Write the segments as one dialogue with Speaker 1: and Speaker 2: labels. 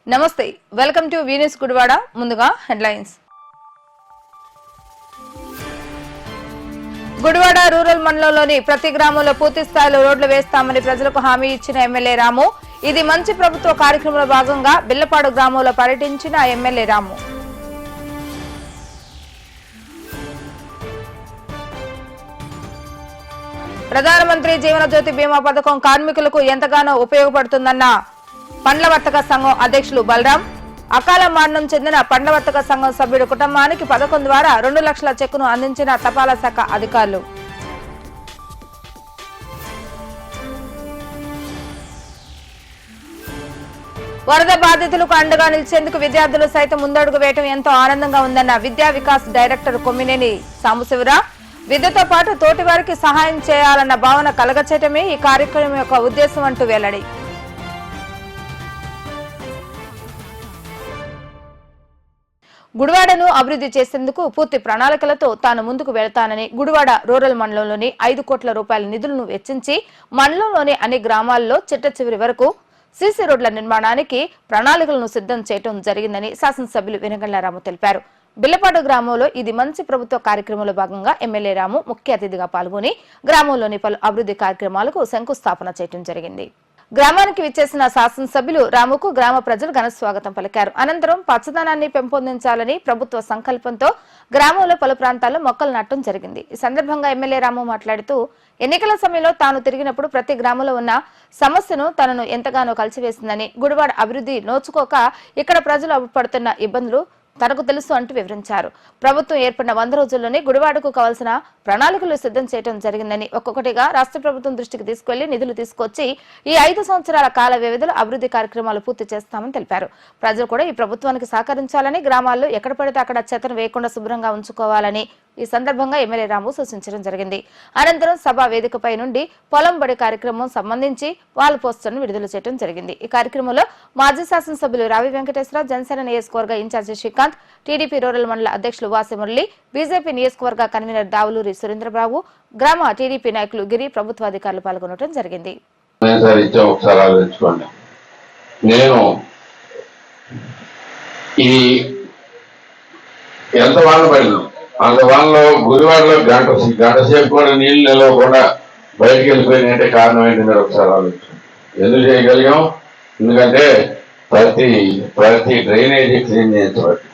Speaker 1: నమస్తే, welcome to Venus Gudivada. ముందుగా headlines. Gudivada rural మండలంలోని ప్రతి గ్రామంలో పూర్తి స్థాయిలో రోడ్లు వేస్తామని ప్రజలకు హామీ ఇచ్చిన ఎమ్మెల్యే రాము. ఇది మంచి ప్రభుత్వ కార్యక్రమంలో భాగంగా బిల్లపాడు గ్రామంలో పర్యటించిన ఎమ్మెల్యే రాము. ప్రధానమంత్రి జీవన జ్యోతి బీమా పథకం కార్మికులకు ఎంతగానో ఉపయోగపడుతుందన్న పండ్ల వర్తక సంఘం అధ్యక్షులు బలరాం. అకాల మరణం చెందిన పండ్ల వర్తక సంఘం సభ్యుడి కుటుంబానికి పథకం ద్వారా 2 లక్షల చెక్కును అందించిన తపాలా శాఖ అధికారులు. వరద బాధితులకు అండగా నిలిచేందుకు విద్యార్థులు సైతం ముందడుగు వేయడం ఎంతో ఆనందంగా ఉందన్న విద్యా వికాస్ డైరెక్టర్ కొమ్మినేని సాంబశివరావు. విద్యతో పాటు తోటి వారికి సహాయం చేయాలన్న భావన కలగచేయటమే ఈ కార్యక్రమం యొక్క ఉద్దేశం అంటూ వెల్లడి. గుడివాడను అభివృద్ధి చేసేందుకు పూర్తి ప్రణాళికలతో తాను ముందుకు వెళతానని గుడివాడ రూరల్ మండలంలోని 5 కోట్ల రూపాయల నిధులను వెచ్చించి మండలంలోని అన్ని గ్రామాల్లో చిట్ట చివరి వరకు సీసీ రోడ్ల నిర్మాణానికి ప్రణాళికలను సిద్ధం చేయడం జరిగిందని శాసనసభ్యులు వెనగండ్ల రాము తెలిపారు. బిల్లపాడు గ్రామంలో ఇది మంచి ప్రభుత్వ కార్యక్రమంలో భాగంగా ఎమ్మెల్యే రాము ముఖ్య అతిథిగా పాల్గొని గ్రామంలోని పలు అభివృద్ధి కార్యక్రమాలకు శంకుస్థాపన చేయడం జరిగింది. గ్రామానికి విచ్చేసిన శాసనసభ్యులు రాముకు గ్రామ ప్రజలు ఘన స్వాగతం పలికారు. అనంతరం పచ్చదనాన్ని పెంపొందించాలని ప్రభుత్వ సంకల్పంతో గ్రామంలో పలు ప్రాంతాల్లో మొక్కలు నాటడం జరిగింది. ఈ సందర్భంగా ఎమ్మెల్యే రాము మాట్లాడుతూ ఎన్నికల సమయంలో తాను తిరిగినప్పుడు ప్రతి గ్రామంలో ఉన్న సమస్యను తనను ఎంతగానో కలిసివేసిందని, గుడివాడ అభివృద్ధి నోచుకోక ఇక్కడ ప్రజలు పడుతున్న ఇబ్బందులు తనకు తెలుసు అంటూ వివరించారు. ప్రభుత్వం ఏర్పడిన 100 రోజుల్లోనే గుడివాడకు కావాల్సిన ప్రణాళికలు సిద్ధం చేయడం జరిగిందని, ఒక్కొక్కటిగా రాష్ట్ర ప్రభుత్వం దృష్టికి తీసుకువెళ్లి నిధులు తీసుకొచ్చి ఈ 5 సంవత్సరాల కాల వ్యవధిలో అభివృద్ధి కార్యక్రమాలు పూర్తి చేస్తామని తెలిపారు. ప్రజలు కూడా ఈ ప్రభుత్వానికి సహకరించాలని, గ్రామాల్లో ఎక్కడ పడితే అక్కడ చెత్తను వేయకుండా శుభ్రంగా ఉంచుకోవాలని ఈ సందర్భంగా ఎమ్మెల్యే రాము సూచించడం జరిగింది. అనంతరం సభా వేదికపై నుండి పొలం బడి కార్యక్రమం సంబంధించి వాల్ పోస్టర్ను విడుదల చేయడం జరిగింది. ఈ కార్యక్రమంలో మాజీ శాసనసభ్యులు రావి వెంకటేశ్వరరావు, జనసేన నియోజకవర్గ ఇన్ఛార్జి శ్రీకాంత్, టీడీపీ రూరల్ మండల అధ్యక్షులు వాసిమురళి, బీజేపీ నియోజకవర్గ కన్వీనర్ దావులూరి సురేంద్రబాబు, గ్రామ టీడీపీ నాయకులు గిరి, ప్రభుత్వ అధికారులు పాల్గొనడం జరిగింది.
Speaker 2: అందువల్ల గుడివాడలో గంట సేపు కూడా నీళ్లు నిలవకుండా బయటకు వెళ్ళిపోయినంటే కారణం ఏంటి మీరు ఒకసారి ఆలోచించండి. ఎందుకు చేయగలిగాం? ఎందుకంటే ప్రతి డ్రైనేజీ క్లీన్ చేయించబట్టి,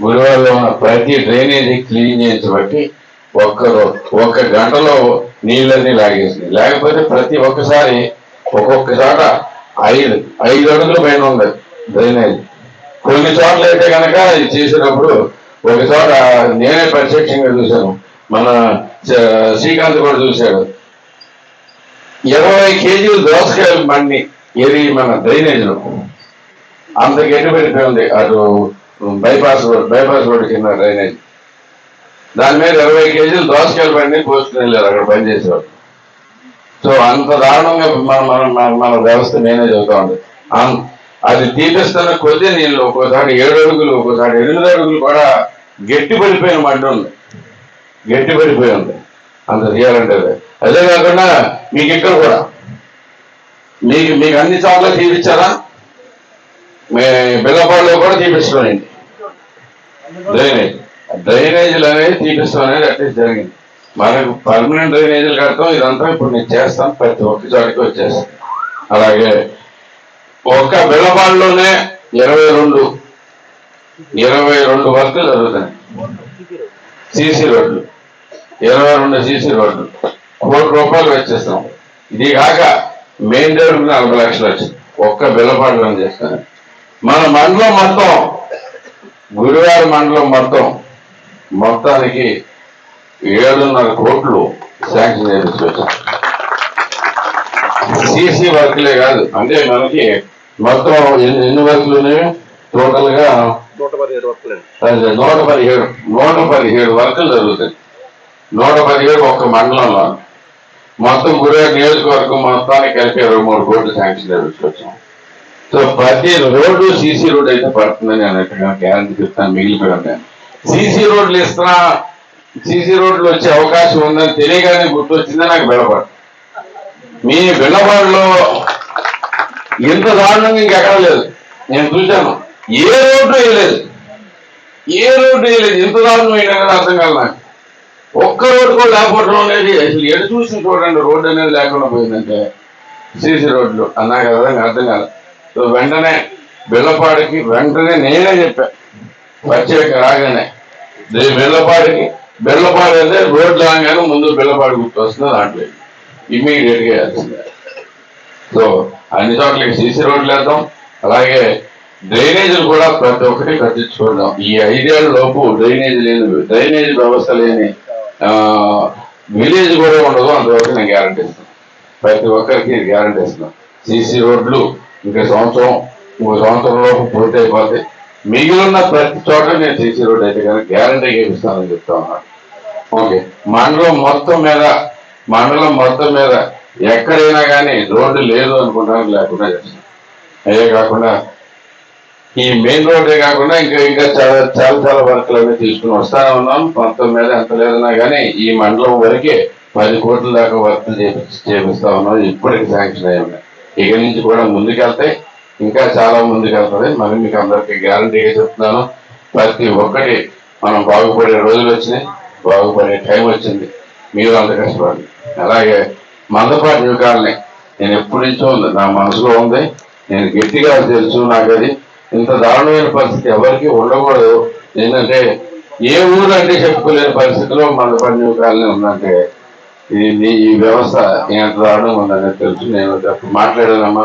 Speaker 2: గుడివాడలో ఉన్న ప్రతి డ్రైనేజీ క్లీన్ చేయించబట్టి ఒక్క గంటలో నీళ్ళన్నీ లాగేసింది. లేకపోతే ప్రతి ఒక్కసారి ఒక్కొక్క చోట 5 అడుగుల పైన ఉంది డ్రైనేజ్. కొన్ని చోట్ల అయితే కనుక ఇది చేసేటప్పుడు ఒక చోట నేనే ప్రత్యక్షంగా చూశాను, మన శ్రీకాంత్ కూడా చూశాడు. 20 కేజీలు దోసకాయలు బండి ఏది మన డ్రైనేజ్లో అంత గట్టి పడిపోయి ఉంది. అటు బైపాస్ రోడ్ కింద డ్రైనేజ్, దాని మీద 20 కేజీలు దోసకాయలు బండి పోసుకుని వెళ్ళారు అక్కడ పనిచేసేవారు. సో అంత దారుణంగా మన వ్యవస్థ మేనేజ్ అవుతా ఉంది. అది తీపిస్తున్న కొద్ది నీళ్ళు ఒక్కోసారి 7 అడుగులు, ఒక్కోసారి 8 అడుగులు కూడా గట్టి పడిపోయిన మడ్డు ఉంది, గట్టి పడిపోయి ఉంది. అంత చేయాలంటే అదే కాకుండా మీకు ఇక్కడ కూడా మీకు అన్ని చోట్ల తీపిచ్చారా? బిల్లపాడులో కూడా తీపిస్తానండి. డ్రైనేజీలు అనేది తీపిస్తాం అనేది అట్లీస్ట్ జరిగింది. మనకు పర్మనెంట్ డ్రైనేజీలు కడతాం. ఇదంతా ఇప్పుడు నేను చేస్తాను, ప్రతి ఒక్క చోటికి వచ్చేస్తాను. అలాగే ఒక్క బిల్లపాడులోనే 22 వర్కులు జరుగుతాయి. సీసీ రోడ్లు 22 సీసీ రోడ్లు 1 కోటి రూపాయలు వచ్చేస్తాం. ఇది కాక మెయిన్ రోడ్డు 40 లక్షలు వచ్చింది ఒక్క బిల్లపాడులో చేస్తాను. మన మండలం మొత్తం, గుడివాడ మండలం మొత్తానికి 7.5 కోట్లు శాంక్షన్ చేయించుకొచ్చాం. సీసీ వర్క్లే కాదు, అంటే మనకి మొత్తం ఎన్ని వర్క్లు ఉన్నాయి? టోటల్ గా 117 వర్కులు జరుగుతాయి. 117 ఒక్క మండలంలో. మొత్తం గుడివాడ నియోజకవర్గం మొత్తానికి కలిపి 23 కోట్లు శాంక్షన్ చేయించుకొచ్చాం. సో ప్రతి రోడ్డు సీసీ రోడ్ అయితే పడుతుందని అన్నట్టుగా గ్యారంటీ చెప్తాను. మిగిలిపోయి సీసీ రోడ్లు ఇస్తున్నా, సీసీ రోడ్లు వచ్చే అవకాశం ఉందని తెలియగానే గుర్తొచ్చిందని నాకు బెల్లపాడు. మీ బెల్లపాడులో ఇంత దారుణంగా ఇంకెక్కడ లేదు. నేను చూశాను, ఏ రోడ్డు వేయలేదు, ఏ రోడ్డు వేయలేదు. ఇంత దారుణం అయినా కదా అర్థం కాదు నాకు. ఒక్క రోడ్డు కూడా లేకపోవడం అనేది అసలు ఎటు చూసి చూడండి, రోడ్డు అనేది లేకుండా పోయిందంటే సీసీ రోడ్లు నాకు అర్థం కాదు. సో వెంటనే బెల్లపాడికి వెంటనే నేనే చెప్పా, వచ్చాక రాగానే బెల్లపాడు అయితే రోడ్లు రాగానే ముందు బెల్లపాడు గుర్తు వస్తుంది, దాంట్లో ఇమ్మీడియట్ గా వేయాల్సిందే. సో అన్ని చోట్లకి సీసీ రోడ్లు వేద్దాం, అలాగే డ్రైనేజీలు కూడా ప్రతి ఒక్కటి కట్టించుకుందాం. ఈ 5 ఏళ్ల లోపు డ్రైనేజ్ వ్యవస్థ లేని విలేజ్ కూడా ఉండదు. అంతవరకు నేను గ్యారంటీ ఇస్తాను, ప్రతి ఒక్కరికి గ్యారంటీ ఇస్తున్నాను. సీసీ రోడ్లు ఇంకో సంవత్సరం లోపు పూర్తి అయిపోతాయి. మిగిలిన ప్రతి చోట నేను సీసీ రోడ్ అయితే కనుక గ్యారంటీగా ఇస్తానని చెప్తా ఉన్నాను. ఓకే, మండలం మొత్తం మీద ఎక్కడైనా కానీ రోడ్డు లేదు అనుకుంటాను లేకుండా చేస్తాను. అదే కాకుండా ఈ మెయిన్ రోడ్డే కాకుండా ఇంకా చాలా వర్క్లు అన్నీ తీసుకుని వస్తానే ఉన్నాం. మొత్తం మీద ఎంత లేదన్నా కానీ ఈ మండలం వరకే 10 కోట్ల దాకా వర్క్లు చేపిస్తా ఉన్నాం. ఇప్పటికి శాంక్షన్ అయ్యి ఉన్నాయి. ఇక నుంచి కూడా ముందుకెళ్తాయి, ఇంకా చాలా ముందుకెళ్తుంది. మరి మీకు అందరికీ గ్యారంటీగా చెప్తున్నాను, ప్రతి ఒక్కటి మనం బాగుపడే రోజులు వచ్చినాయి, బాగుపడే టైం వచ్చింది. మీరు అంత కష్టపడండి. అలాగే మందపాటి న్యూ కాలనీ నేను ఎప్పటి నుంచో ఉంది, నా మనసులో ఉంది. నేను గట్టిగా తెలుసు, నాకు అది ఇంత దారుణమైన పరిస్థితి ఎవరికి ఉండకూడదు. ఏంటంటే ఏ ఊరు అంటే చెప్పుకోలేని పరిస్థితిలో మందపాటి న్యూ కాలనీ ఉందంటే ఈ వ్యవస్థ ఎంత దారుణంగా ఉందనేది తెలుసు. నేను మాట్లాడానమ్మా,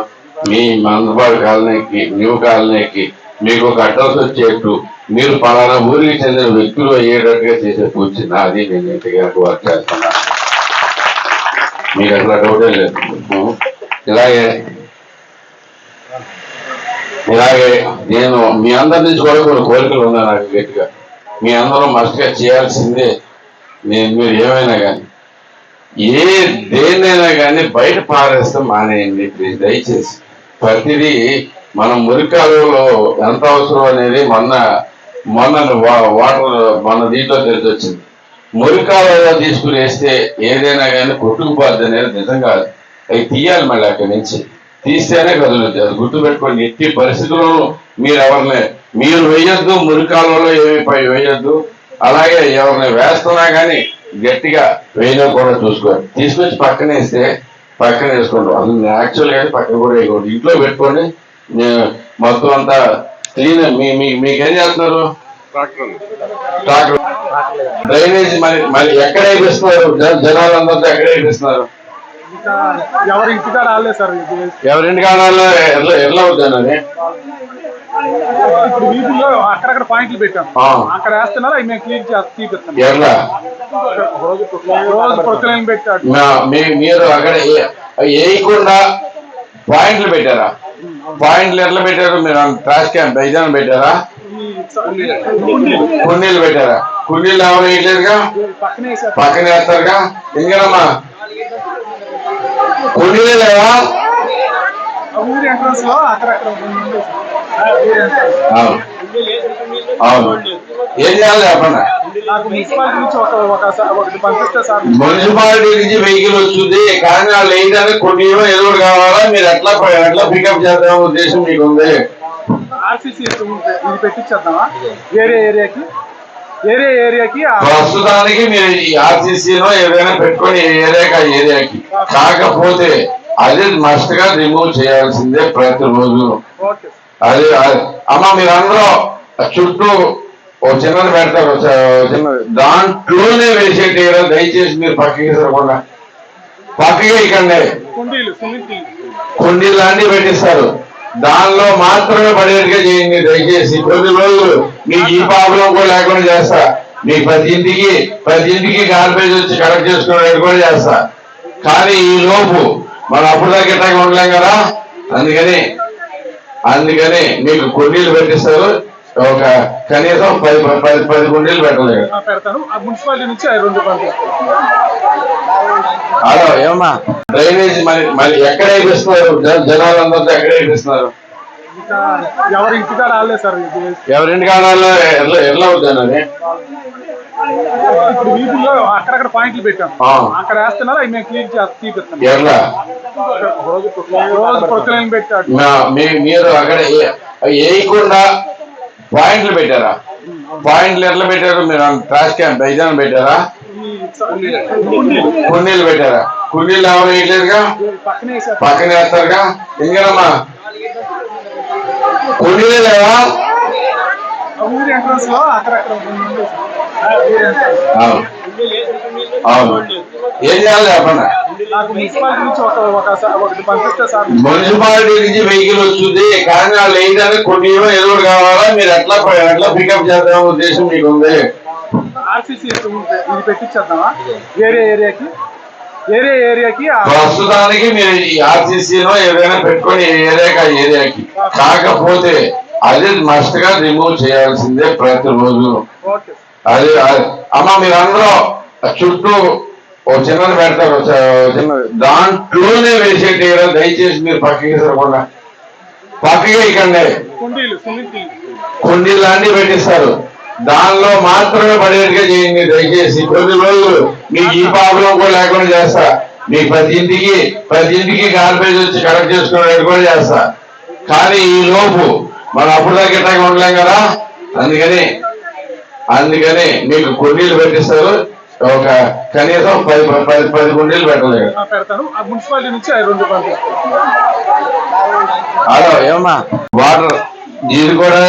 Speaker 2: మీ మందపాటి కాలనీకి న్యూ కాలనీకి మీకు ఒక అడ్రస్ వచ్చేట్టు, మీరు పలానా ఊరికి చెందిన వ్యక్తులు అయ్యేటట్టుగా చేసే పూజ నాది. నేను ఇంటికి వర్క్ చేస్తున్నాను, మీకు అట్లా డౌటే లేదు. ఇలాగే నేను మీ అందరి నుంచి కూడా కొన్ని కోరికలు ఉన్నాయి నాకు గట్టిగా. మీ అందరూ మస్ట్గా చేయాల్సిందే. మీరు ఏమైనా కానీ దేన్నైనా కానీ బయట పారేస్తే మానేయండి ప్లీజ్, దయచేసి. ప్రతిదీ మనం మురికాలలో ఎంత అవసరం అనేది మొన్న వాటర్ మన దీంట్లో తెలిసి వచ్చింది. మురికాలలో తీసుకుని వేస్తే ఏదైనా కానీ కొట్టుకుపోద్ది అనేది నిజం కాదు. అవి తీయాలి, మళ్ళీ అక్కడి నుంచి తీస్తేనే కదులుతుంది. అది గుర్తుపెట్టుకోండి. ఎట్టి పరిస్థితుల్లోనూ మీరు వేయొద్దు, మురికాలలో ఏమి పై వేయొద్దు. అలాగే ఎవరిని వేస్తున్నా కానీ గట్టిగా వేయడం కూడా చూసుకోండి. తీసుకొచ్చి పక్కన వేస్తే పక్కన వేసుకోండి. అసలు యాక్చువల్గా అయితే పక్కన కూడా వేయకూడదు. ఇంట్లో పెట్టుకోండి. మొత్తం అంతా క్లీన్. మీకేం చేస్తున్నారు? ట్రాక్టర్ డ్రైనేజ్ మరి ఎక్కడ వేపిస్తున్నారు? జనాలందరితో ఎక్కడ వేపిస్తున్నారు? ఎవరింటికాడ ఎట్లా అవుతానని
Speaker 3: వీధుల్లో అక్కడక్కడ పాయింట్లు పెట్టాం, అక్కడ వేస్తున్నారు. అవి మేము క్లీన్ తీపిస్తాం.
Speaker 2: ఎట్లా
Speaker 3: రోజు ప్రొక్లైన్ పెట్టాడు.
Speaker 2: మీరు అక్కడ వేయకుండా పాయింట్లు పెట్టారా? పాయింట్లు ఎట్లా పెట్టారు? మీరు ట్రాష్ క్యాంప్ ఏదైనా పెట్టారా? కుండీలు పెట్టారా? కుండీలు ఎవరు వేయట్లేదుగా, పక్కన వేస్తారుగా. ఎందుకమ్మా కుండీలే లేవా?
Speaker 3: ఊరి ఎంట్రన్స్ లో అక్కడక్కడ
Speaker 2: అవును, ఏం చేయాలి చెప్పండి.
Speaker 3: మున్సిపాలిటీ నుంచి ఒకటి పంపిస్తే సార్.
Speaker 2: మున్సిపాలిటీ నుంచి వెహికల్ వచ్చింది కానీ వాళ్ళు ఏంటంటే కొన్ని ఏదో కావాలా, మీరు ఎట్లా పికప్ చేద్దాం ఉద్దేశం మీకు ఉంది?
Speaker 3: ఆర్సీసీ ఇది పెట్టించేద్దామా వేరే ఏరియాకి?
Speaker 2: ప్రస్తుతానికి మీరు ఈ ఆర్సీసీలో ఏదైనా పెట్టుకొని ఏరియాకి కాకపోతే అది మస్ట్ గా రిమూవ్ చేయాల్సిందే ప్రతిరోజు. అది అమ్మా మీరందరూ చుట్టూ ఓ చిన్నది పెడతారు, దాంట్లోనే వేసేటి దయచేసి మీరు పక్కకి సరకుండా పక్కగా ఇక్కడే కుండీలు లాంటివి పెట్టిస్తారు, దానిలో మాత్రమే పడేట్టుగా చేయండి దయచేసి. కొన్ని రోజులు మీకు ఈ ప్రాబ్లం కూడా లేకుండా చేస్తా. మీకు ప్రతి ఇంటికి గార్బేజ్ వచ్చి కలెక్ట్ చేసుకునేది కూడా చేస్తా. కానీ ఈ లోపు మనం అప్పుడు దాకా ఉండలేం కదా, అందుకని మీకు కుండీలు పెట్టిస్తారు. ఒక కనీసం 10 కుండీలు పెట్టలేదు. ఏమమ్మా డ్రైనేజ్ మరి ఎక్కడ వేపిస్తున్నారు? జనాలందరితో ఎక్కడ వేపిస్తున్నారు?
Speaker 3: ఇంకా ఎవరి ఇంటికాడ రాలేదు సార్ ఇది.
Speaker 2: ఎవరింటి కాడాలో ఎట్లా అవుతానని
Speaker 3: ఇప్పుడు వీధుల్లో అక్కడక్కడ పాయింట్లు పెట్టాం, అక్కడ వేస్తున్నారు, అవి మేము క్లియర్ తీపిస్తాం.
Speaker 2: ఎట్లా
Speaker 3: రోజు ప్రొక్లైన్ పెట్టాడు.
Speaker 2: మీరు అక్కడ వేయకుండా పాయింట్లు పెట్టారా? పాయింట్లు ఎట్లా పెట్టారు? మీరు ట్రాష్ క్యాంప్ ఐదానం పెట్టారా? కుండీలు పెట్టారా? కుండీలు ఎవరు వేయలేదుగా, పక్కన వేస్తారుగా. ఇంకేనమ్మా కుండీలే లేవా?
Speaker 3: ఊరి ఎంట్రన్స్ లో అక్కడక్కడ
Speaker 2: అవును. ఏం చేయాలి చెప్పండి.
Speaker 3: నాకు మున్సిపాలిటీ నుంచి ఒకటి పంపిస్తే సార్.
Speaker 2: మున్సిపాలిటీ నుంచి వెహికల్ వస్తుంది, కానీ వాళ్ళు ఏంటంటే కొన్ని ఏదో కావాలా, మీరు ఎట్లా పికప్ చేద్దాం ఉద్దేశం మీకు ఉంది?
Speaker 3: ఆర్సీసీ ఇది పెట్టించేద్దామా వేరే ఏరియాకి?
Speaker 2: ప్రస్తుతానికి మీరు ఈ ఆర్సీసీలో ఏదైనా పెట్టుకొని ఏరియాకి, కాకపోతే అది మస్ట్ గా రిమూవ్ చేయాల్సిందే ప్రతిరోజు. అది అమ్మ మీరందరూ చుట్టూ ఒక చిన్నది పెడతారు, దాంట్లోనే వేసేటి దయచేసి మీరు పక్కకి సరకుండా పక్కగా ఇక్కడే కుండీలు లాంటివి పెట్టిస్తారు, దానిలో మాత్రమే పడేట్టుగా చేయండి దయచేసి. కొద్ది రోజులు మీకు ఈ ప్రాబ్లం కూడా లేకుండా చేస్తా. మీకు ప్రతి ఇంటికి గార్బేజ్ వచ్చి కలెక్ట్ చేసుకునేది కూడా చేస్తా. కానీ ఈ లోపు మనం అప్పుడు దాకా ఇట్లాగే ఉండలేం కదా, అందుకని మీకు కుండీలు పెట్టిస్తారు. ఒక కనీసం 10 కుండీలు పెట్టలేదు.
Speaker 3: మున్సిపాలిటీ నుంచి
Speaker 2: హలో ఏమన్నా వాటర్ ఇది కూడా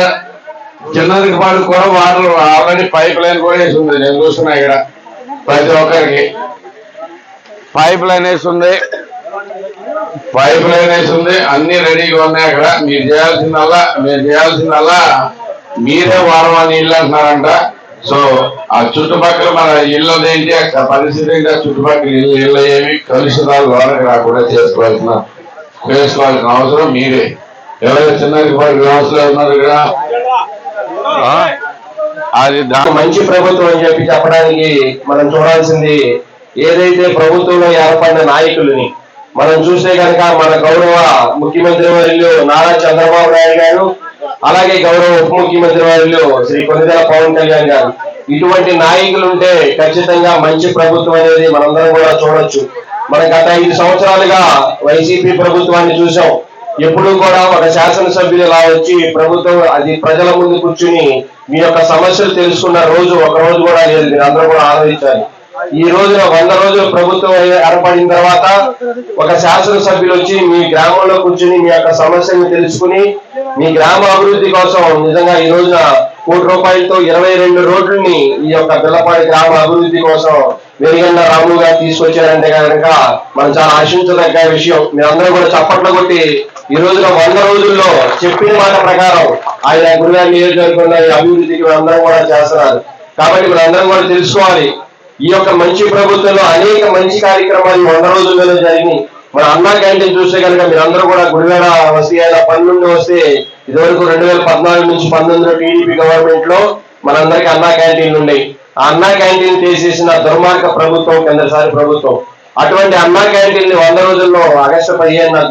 Speaker 2: చిన్నది పాడు కూడా వాటర్ ఆల్రెడీ పైప్ లైన్ కూడా వేసి ఉంది. నేను చూస్తున్నా ఇక్కడ ప్రతి ఒక్కరికి పైప్ లైన్ వేసి ఉంది, అన్ని రెడీగా ఉన్నాయి అక్కడ. మీరు చేయాల్సిందల్లా మీరే వారమా నీళ్ళు అంటున్నారంట. సో ఆ చుట్టుపక్కల మన ఇళ్ళ ఏంటి పరిస్థితి ఏంటి, ఆ చుట్టుపక్కల ఇళ్ళు ఏమి కలుషితాలు లోనకి రాకుండా చేసుకోవాల్సిన అవసరం మీరే. ఎవరైనా చిన్నది గ్రామస్తులు ఉన్నారు ఇక్కడ, అది
Speaker 4: మంచి ప్రభుత్వం అని చెప్పి చెప్పడానికి మనం చూడాల్సింది ఏదైతే ప్రభుత్వంలో ఏర్పడిన నాయకులని మనం చూస్తే కనుక మన గౌరవ ముఖ్యమంత్రి వర్యులు నారా చంద్రబాబు నాయుడు గారు, అలాగే గౌరవ ఉప ముఖ్యమంత్రి వర్యులు శ్రీ కొనిదెల పవన్ కళ్యాణ్ గారు, ఇటువంటి నాయకులు ఉంటే ఖచ్చితంగా మంచి ప్రభుత్వం అనేది మనందరం కూడా చూడొచ్చు. మనం గత 5 సంవత్సరాలుగా వైసీపీ ప్రభుత్వాన్ని చూసాం. ఎప్పుడు కూడా ఒక శాసనసభ్యులు ఇలా వచ్చి ప్రభుత్వం అది ప్రజల ముందు కూర్చుని మీ యొక్క సమస్యలు తెలుసుకున్న రోజు ఒక రోజు కూడా లేదు. మీరు అందరూ కూడా ఆలోచించాలి. ఈ రోజున 100 రోజులు ప్రభుత్వం ఏర్పడిన తర్వాత ఒక శాసనసభ్యులు వచ్చి మీ గ్రామంలో కూర్చుని మీ యొక్క సమస్యలను తెలుసుకుని మీ గ్రామ అభివృద్ధి కోసం నిజంగా ఈ రోజున ₹1 కోటితో 22 రోడ్లని ఈ యొక్క బిల్లపాడి గ్రామ అభివృద్ధి కోసం వెలిగండ రాము గారు తీసుకొచ్చారంటే కనుక మనం చాలా ఆశించదగ్గ విషయం. మీరందరూ కూడా చప్పట్లు కొట్టి ఈ రోజున 100 రోజుల్లో చెప్పిన మాట ప్రకారం ఆయన గురుగారి నియోజకవర్గంలో అభివృద్ధికి అందరం కూడా చేస్తున్నారు. కాబట్టి మనందరం కూడా తెలుసుకోవాలి, ఈ యొక్క మంచి ప్రభుత్వంలో అనేక మంచి కార్యక్రమాలు 100 రోజుల్లోనే జరిగినాయి. మన అన్నా క్యాంటీన్ చూస్తే కనుక మీరందరూ కూడా గుడివాడ వస్తే 12 వస్తే ఇదివరకు 2014 నుంచి 19 టీడీపీ గవర్నమెంట్ లో మనందరికీ అన్నా క్యాంటీన్లు ఉన్నాయి. ఆ అన్నా క్యాంటీన్ తీసేసిన దుర్మార్గ ప్రభుత్వం కిందసారి ప్రభుత్వం. అటువంటి అన్నా క్యాంటీన్ 100 రోజుల్లో ఆగస్టు 15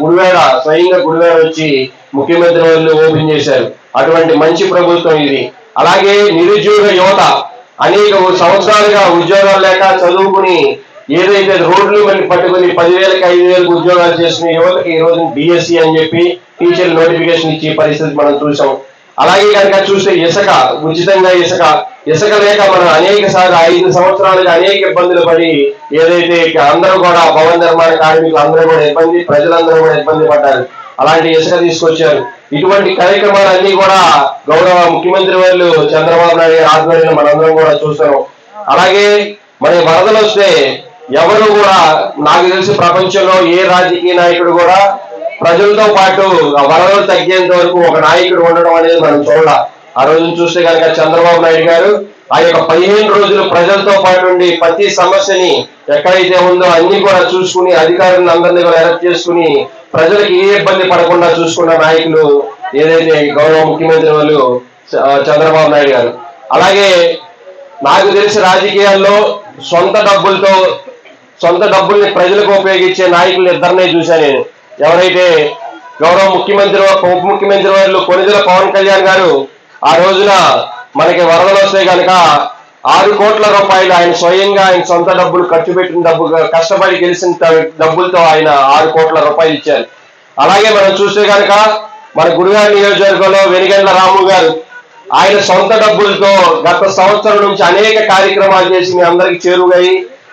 Speaker 4: స్వయంగా గుడివాడ వచ్చి ముఖ్యమంత్రి వాళ్ళు ఓపెన్ చేశారు. అటువంటి మంచి ప్రభుత్వం ఇది. అలాగే నిరుద్యోగ యువత అనేక సంవత్సరాలుగా ఉద్యోగాలు లేక చదువుకుని ఏదైతే రోడ్లు మళ్ళీ పట్టుకుని 10,000కి 5,000కి ఉద్యోగాలు చేసిన యువతకి ఈ రోజు డిఎస్సి అని చెప్పి టీచర్ నోటిఫికేషన్ ఇచ్చే పరిస్థితి మనం చూసాం. అలాగే కనుక చూస్తే ఉచితంగా ఇసుక లేక మనం అనేక సార్లు 5 సంవత్సరాలుగా అనేక ఇబ్బందులు పడి ఏదైతే అందరూ కూడా భవన నిర్మాణ కార్మికులు అందరూ కూడా ప్రజలందరూ కూడా ఇబ్బంది పడ్డారు. అలాంటి ఇసుక తీసుకొచ్చారు. ఇటువంటి కార్యక్రమాలన్నీ కూడా గౌరవ ముఖ్యమంత్రి వాళ్ళు చంద్రబాబు నాయుడు గారి ఆధ్వర్యంలో మనందరం కూడా చూస్తున్నాం. అలాగే మన వరదలు వస్తే ఎవరు కూడా నాకు తెలిసి ప్రపంచంలో ఏ రాజకీయ నాయకుడు కూడా ప్రజలతో పాటు వరదలు తగ్గేంత వరకు ఒక నాయకుడు ఉండడం అనేది మనం చూడాలి. ఆ రోజును చూస్తే కనుక చంద్రబాబు నాయుడు గారు ఆ యొక్క 15 రోజులు ప్రజలతో పాటు ఉండి ప్రతి సమస్యని ఎక్కడైతే ఉందో అన్ని కూడా చూసుకుని అధికారులను అందరినీ కూడా అరెస్ట్ చేసుకుని ప్రజలకు ఏ ఇబ్బంది పడకుండా చూసుకున్న నాయకులు ఏదైతే గౌరవ ముఖ్యమంత్రి వాళ్ళు చంద్రబాబు నాయుడు గారు. అలాగే నాకు తెలిసి రాజకీయాల్లో సొంత డబ్బుల్ని ప్రజలకు ఉపయోగించే నాయకులు ఇద్దరినే చూశాను నేను. ఎవరైతే గౌరవ ముఖ్యమంత్రి ఉప ముఖ్యమంత్రి వారు కొణిదెల పవన్ కళ్యాణ్ గారు ఆ రోజున మనకి వరదలు వస్తే కనుక 6 కోట్ల రూపాయలు ఆయన స్వయంగా ఆయన సొంత డబ్బులు ఖర్చు పెట్టిన డబ్బుగా కష్టపడి గెలిచిన డబ్బులతో ఆయన 6 కోట్ల రూపాయలు ఇచ్చారు. అలాగే మనం చూస్తే కనుక మన గుడివాడ నియోజకవర్గంలో వెనిగండ్ల రాము గారు ఆయన సొంత డబ్బులతో గత సంవత్సరం నుంచి అనేక కార్యక్రమాలు చేసి మీ అందరికి చేరువై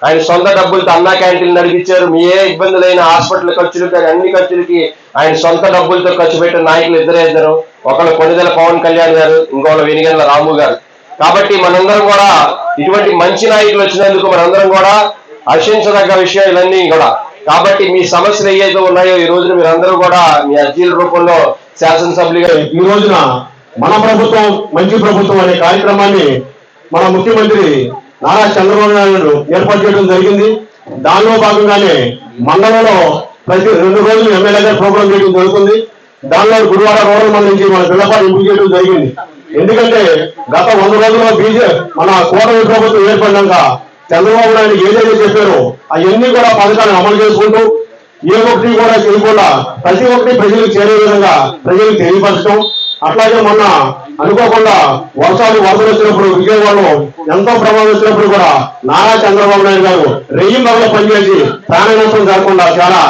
Speaker 4: ఆయన సొంత డబ్బులతో అన్నా క్యాంటీన్లు నడిపించారు. మీ ఏ ఇబ్బందులైన హాస్పిటల్ ఖర్చులు కానీ అన్ని ఖర్చులకి ఆయన సొంత డబ్బులతో ఖర్చు పెట్టిన నాయకులు ఇద్దరు, ఒకళ్ళు కొణిదెల పవన్ కళ్యాణ్ గారు, ఇంకొకళ్ళు వెనిగండ్ల రాము గారు. కాబట్టి మనందరం కూడా ఇటువంటి మంచి నాయకులు వచ్చినందుకు మనందరం కూడా హర్షించదగ్గ విషయాలన్నీ కూడా. కాబట్టి మీ సమస్యలు ఏవైతే ఉన్నాయో ఈ రోజున మీరందరూ కూడా మీ అర్జీల రూపంలో శాసనసభ్యులుగా
Speaker 5: ఈ రోజున మన ప్రభుత్వం మంచి ప్రభుత్వం అనే కార్యక్రమాన్ని మన ముఖ్యమంత్రి నారా చంద్రబాబు నాయుడు ఏర్పాటు చేయడం జరిగింది. దానిలో భాగంగానే మండలంలో ప్రతి 2 రోజులు ఎమ్మెల్యే గారి ప్రోగ్రాం చేయడం జరుగుతుంది. దానిలో గురువాడ రూరల్ మండలం నుంచి మన పిల్లపాటు ఎంపిక చేయడం జరిగింది. ఎందుకంటే గత 100 రోజుల్లో మన కూటమి ప్రభుత్వం ఏర్పడినాక చంద్రబాబు నాయుడు ఏదైతే చెప్పారో అవన్నీ కూడా పథకాన్ని అమలు చేసుకుంటూ ఏ ఒక్కటి కూడా చేయకుండా ప్రతి ఒక్కటి ప్రజలకు చేరే విధంగా ప్రజలకు తెలియపరచడం. అట్లాగే మొన్న అనుకోకుండా వరదలు వచ్చినప్పుడు విజయవాడలో ఎంతో ప్రమాదం వచ్చినప్పుడు కూడా నారా చంద్రబాబు నాయుడు గారు రెయ్యి మగలు పనిచేసి ప్రాణ నష్టం జరగకుండా చాలా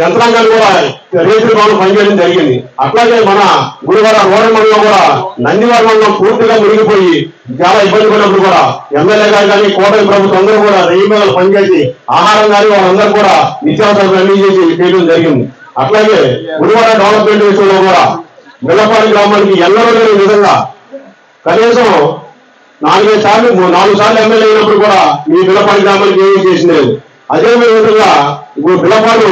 Speaker 5: యంత్రాంగాలు కూడా రేతులు బాగా పనిచేయడం జరిగింది. అట్లాగే మన గుడివాడ రూరల్ మండలం కూడా నందివాడ మండలం పూర్తిగా మునిగిపోయి చాలా ఇబ్బంది పడినప్పుడు కూడా ఎమ్మెల్యే గారు కానీ కూటమి ప్రభుత్వం అందరూ కూడా రెయ్యి మగలు పనిచేసి ఆహారం కానీ వాళ్ళందరూ కూడా నిత్యావసరాలు అన్ని చేసి చేయడం జరిగింది. అట్లాగే గుడివాడ డెవలప్మెంట్ విషయంలో కూడా బిల్లపాడి గ్రామానికి ఎన్నడూ లేని విధంగా కనీసం 4 సార్లు ఎమ్మెల్యే అయినప్పుడు కూడా మీ బిల్లపాడి గ్రామానికి ఏమీ చేసిలేదు. అదే విధంగా ఇప్పుడు బిల్లపాడు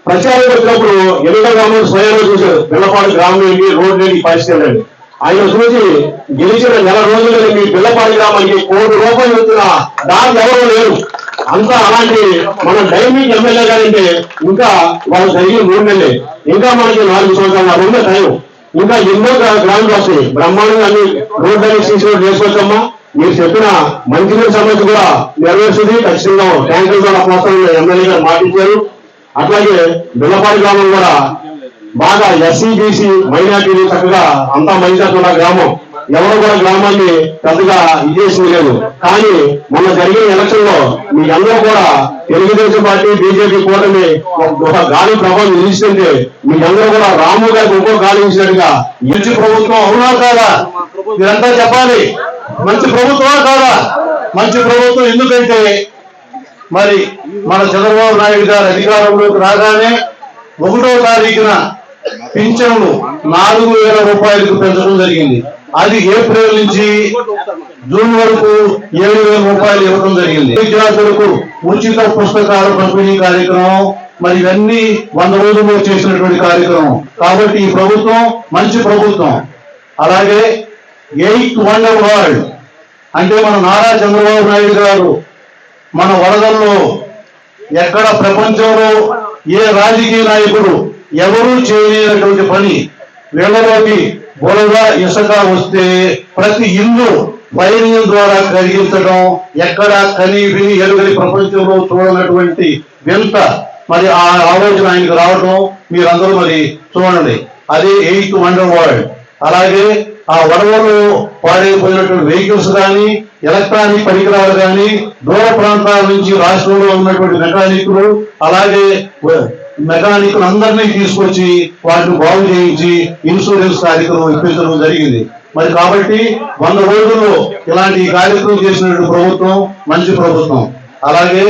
Speaker 5: ప్రచారం వచ్చినప్పుడు ఎన్నికల గ్రామాలు స్వయంగా చూశారు. బిల్లపాడు గ్రామం ఏంటి, రోడ్డు ఏంటి, పరిస్థితి ఏంటి. ఆయన చూసి గెలిచిన 1 రోజులని మీ బిల్లపాడి గ్రామానికి 1 కోటి రూపాయలు వచ్చిన దాని ఎవరో లేరు. అంతా అలాంటి మన డైమింగ్ ఎమ్మెల్యే గారంటే ఇంకా వాళ్ళు జరిగిన 3 నెలలే, ఇంకా మనకి 4 సంవత్సరాలు ఉండే టైం. ఇంకా ఎన్నో గ్రామాలు వస్తాయి. బ్రహ్మాండంగా అన్ని రోడ్డు సీసీ రోడ్డు వేసుకొచ్చామా. మీరు చెప్పిన మంచినీటి సమస్య కూడా నెరవేర్చుది. ఖచ్చితంగా ట్యాంకులు కూడా ప్రోత్సాహం ఎమ్మెల్యే గారు మాటించారు. అట్లాగే బిల్లపాడి గ్రామం కూడా బాగా ఎస్సీ బీసీ మైనార్టీలు చక్కగా అంతా మంచి గ్రామం. ఎవరు కూడా గ్రామాన్ని పెద్దగా ఇచ్చేసింది లేదు. కానీ మొన్న జరిగిన ఎలక్షన్ లో మీ అందరూ కూడా తెలుగుదేశం పార్టీ బీజేపీ కూటమి ఒక గాలి ప్రభావం నిలిస్తుంటే మీ అందరూ కూడా రాము గారికి ఇంకో గాలి ఇచ్చినట్టుగా మంచి ప్రభుత్వం అవునా కాదా మీరంతా చెప్పాలి. మంచి ప్రభుత్వమా కాదా? మంచి ప్రభుత్వం. ఎందుకంటే మరి మన చంద్రబాబు నాయుడు గారు అధికారంలోకి రాగానే 1వ తారీఖున పింఛన్లు 4,000 రూపాయలకు పెంచడం జరిగింది. అది ఏప్రిల్ నుంచి జూన్ వరకు 7,000 రూపాయలు ఇవ్వడం జరిగింది. విద్యార్థులకు ఉచిత పుస్తకాల పంపిణీ కార్యక్రమం, మరి ఇవన్నీ 100 రోజుల్లో చేసినటువంటి కార్యక్రమం. కాబట్టి ఈ ప్రభుత్వం మంచి ప్రభుత్వం. అలాగే 8th వండర్ వరల్డ్ అంటే మన నారా చంద్రబాబు నాయుడు గారు మన వరదల్లో ఎక్కడ ప్రపంచంలో ఏ రాజకీయ నాయకుడు ఎవరూ చేయలేనటువంటి పని, వేళలోకి బురద ఇసుక వస్తే ప్రతి ఇల్లు ఫైరింగ్ ద్వారా కలిగించడం ఎక్కడ కని విని ఎరుగని ప్రపంచంలో చూడనటువంటి వింత మరి ఆ ఆలోచన ఆయనకు రావడం మీరందరూ మరి చూడండి. అదే 8th వండర్ వరల్డ్. అలాగే ఆ వరదలు పాడైపోయినటువంటి వెహికల్స్ కానీ ఎలక్ట్రానిక్ పరికరాలు కానీ దూర ప్రాంతాల నుంచి రాష్ట్రంలో ఉన్నటువంటి మెకానికులు అలాగే మెకానికులు అందరినీ తీసుకొచ్చి వాటిని బాగు చేయించి ఇన్సూరెన్స్ కార్యక్రమం ఇప్పించడం జరిగింది. మరి కాబట్టి 100 రోజుల్లో ఇలాంటి కార్యక్రమం చేసినటువంటి ప్రభుత్వం మంచి ప్రభుత్వం. అలాగే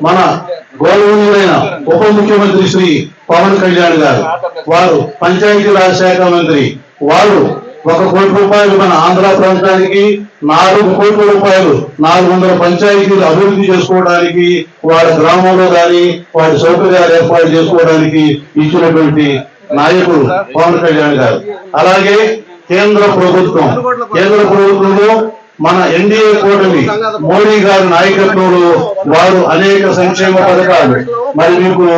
Speaker 5: మన గౌరవనీయులైన ఉప ముఖ్యమంత్రి శ్రీ పవన్ కళ్యాణ్ గారు, వారు పంచాయతీరాజ్ శాఖ మంత్రి, వారు 1 కోటి రూపాయలు మన ఆంధ్ర ప్రాంతానికి, 4 కోట్ల రూపాయలు 400 పంచాయతీలు అభివృద్ధి చేసుకోవడానికి, వారి గ్రామంలో కానీ వారి సౌకర్యాలు ఏర్పాటు చేసుకోవడానికి ఇచ్చినటువంటి నాయకుడు పవన్ కళ్యాణ్ గారు. అలాగే కేంద్ర ప్రభుత్వంలో మన ఎన్డీఏ కూటమి మోడీ గారి నాయకత్వంలో వారు అనేక సంక్షేమ పథకాలు, మరి మీకు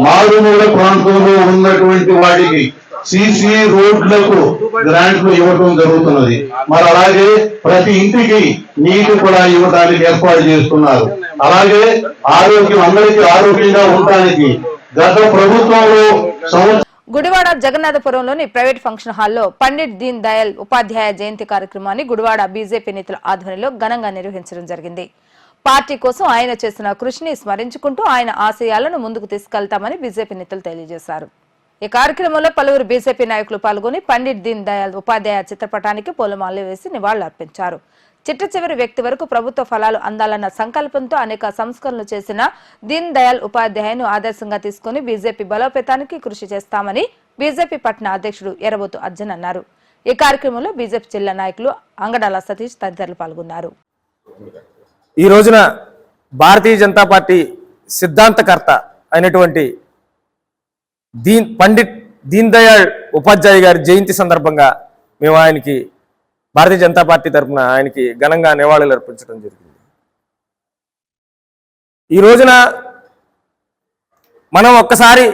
Speaker 5: మారుమూల ప్రాంతంలో ఉన్నటువంటి వాటికి సిసి రోడ్లకు గ్రాంట్లు ఇవ్వడం జరుగుతున్నది. మరి అలాగే ప్రతి ఇంటికి నీటి కూడా ఇవ్వడానికి ఏర్పాటు చేస్తున్నారు. అలాగే ఆరోగ్యం, అందరికీ ఆరోగ్యంగా ఉండడానికి గత ప్రభుత్వంలో సంవత్సరం
Speaker 1: గుడివాడ జగన్నాథపురంలోని ప్రైవేట్ ఫంక్షన్ హాల్లో పండిట్ దీన్ దయాళ్ ఉపాధ్యాయ జయంతి కార్యక్రమాన్ని గుడివాడ బీజేపీ నేతల ఆధ్వర్యంలో ఘనంగా నిర్వహించడం జరిగింది. పార్టీ కోసం ఆయన చేసిన కృషిని స్మరించుకుంటూ ఆయన ఆశయాలను ముందుకు తీసుకెళ్తామని బీజేపీ నేతలు తెలియజేశారు. ఈ కార్యక్రమంలో పలువురు బీజేపీ నాయకులు పాల్గొని పండిట్ దీన్ దయాళ్ ఉపాధ్యాయ చిత్రపటానికి పూలమాలలు వేసి నివాళులర్పించారు. చిట్ట చివరి వ్యక్తి వరకు ప్రభుత్వ ఫలాలు అందాలన్న సంకల్పంతో అనేక సంస్కరణలు చేసిన దీన్ దయాళ్ ఉపాధ్యాయను ఆదర్శంగా తీసుకుని బీజేపీ బలోపేతానికి కృషి చేస్తామని బీజేపీ పట్టణ అధ్యక్షుడు ఎర్రబోతు అర్జున్ అన్నారు. ఈ కార్యక్రమంలో బీజేపీ జిల్లా నాయకులు అంగడాల సతీష్ తదితరులు పాల్గొన్నారు.
Speaker 6: ఈ రోజున భారతీయ జనతా పార్టీ సిద్ధాంతకర్త అయినటువంటి పండిట్ దీన్ దయాళ్ ఉపాధ్యాయ గారి జయంతి సందర్భంగా మేము ఆయనకి భారతీయ జనతా పార్టీ తరఫున ఆయనకి ఘనంగా నివాళులు అర్పించడం జరిగింది. ఈ రోజున మనం ఒక్కసారి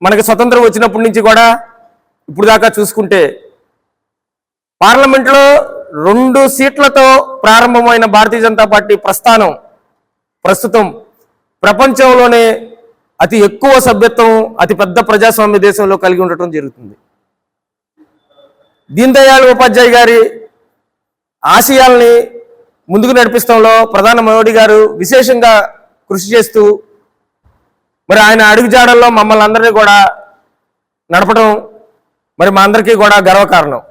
Speaker 6: మనకి స్వతంత్రం వచ్చినప్పటి నుంచి కూడా ఇప్పుడు దాకా చూసుకుంటే పార్లమెంట్లో 2 సీట్లతో ప్రారంభమైన భారతీయ జనతా పార్టీ ప్రస్తుతం ప్రపంచంలోనే అతి ఎక్కువ సభ్యత్వం, అతి పెద్ద ప్రజాస్వామ్య దేశంలో కలిగి ఉండటం జరుగుతుంది. దీన్ దయాళ్ ఉపాధ్యాయ గారి ఆశయాల్ని ముందుకు నడిపిస్తంలో ప్రధాని మోడీ గారు విశేషంగా కృషి చేస్తూ మరి ఆయన అడుగుజాడల్లో మమ్మల్ని అందరినీ కూడా నడపడం మరి మా అందరికీ కూడా గర్వకారణం.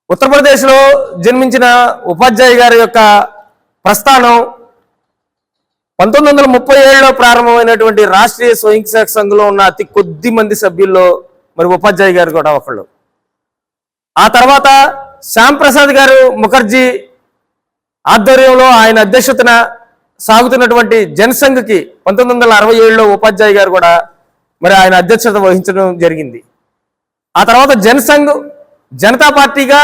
Speaker 6: ఉత్తరప్రదేశ్లో జన్మించిన ఉపాధ్యాయ గారి యొక్క ప్రస్థానం 1937లో ప్రారంభమైనటువంటి రాష్ట్రీయ స్వయం సేవక్ సంఘంలో ఉన్న అతి కొద్ది మంది సభ్యుల్లో మరి ఉపాధ్యాయ గారు కూడా ఒకళ్ళు. ఆ తర్వాత శ్యామ్ ప్రసాద్ గారు ముఖర్జీ ఆధ్వర్యంలో ఆయన అధ్యక్షతన సాగుతున్నటువంటి జనసంఘ్కి 1967లో ఉపాధ్యాయ గారు కూడా మరి ఆయన అధ్యక్షత వహించడం జరిగింది. ఆ తర్వాత జనసంఘ్ జనతా పార్టీగా,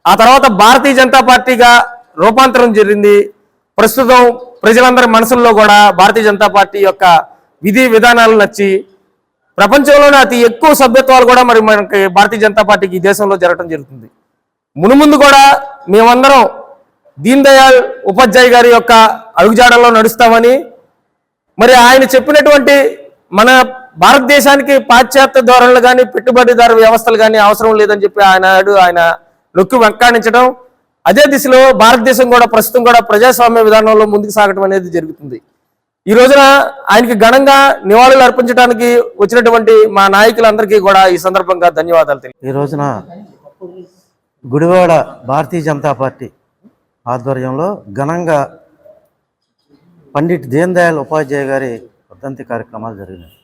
Speaker 6: ఆ తర్వాత భారతీయ జనతా పార్టీగా రూపాంతరం జరిగింది. ప్రస్తుతం ప్రజలందరి మనసుల్లో కూడా భారతీయ జనతా పార్టీ యొక్క విధి విధానాలు నచ్చి ప్రపంచంలోనే అతి ఎక్కువ సభ్యత్వాలు కూడా మరి మనకి భారతీయ జనతా పార్టీకి ఈ దేశంలో జరగడం జరుగుతుంది. మునుముందు కూడా మేమందరం దీన్ దయాళ్ ఉపాధ్యాయ గారి యొక్క అడుగుజాడల్లో నడుస్తామని, మరి ఆయన చెప్పినటువంటి మన భారతదేశానికి పాశ్చాత్య ధోరణులు కానీ పెట్టుబడిదారు వ్యవస్థలు కానీ అవసరం లేదని చెప్పి ఆయన నొక్కి వెంకాడించడం, అదే దిశలో భారతదేశం కూడా ప్రస్తుతం కూడా ప్రజాస్వామ్య విధానంలో ముందుకు సాగడం అనేది జరుగుతుంది. ఈ రోజున ఆయనకి ఘనంగా నివాళులు అర్పించడానికి వచ్చినటువంటి మా నాయకులందరికీ కూడా ఈ సందర్భంగా ధన్యవాదాలు తెలియజేస్తున్నాను.
Speaker 7: ఈ రోజున గుడివాడ భారతీయ జనతా పార్టీ ఆధ్వర్యంలో ఘనంగా పండిట్ దీన్ దయాళ్ ఉపాధ్యాయ గారి వర్ధంతి కార్యక్రమాలు జరిగినాయి.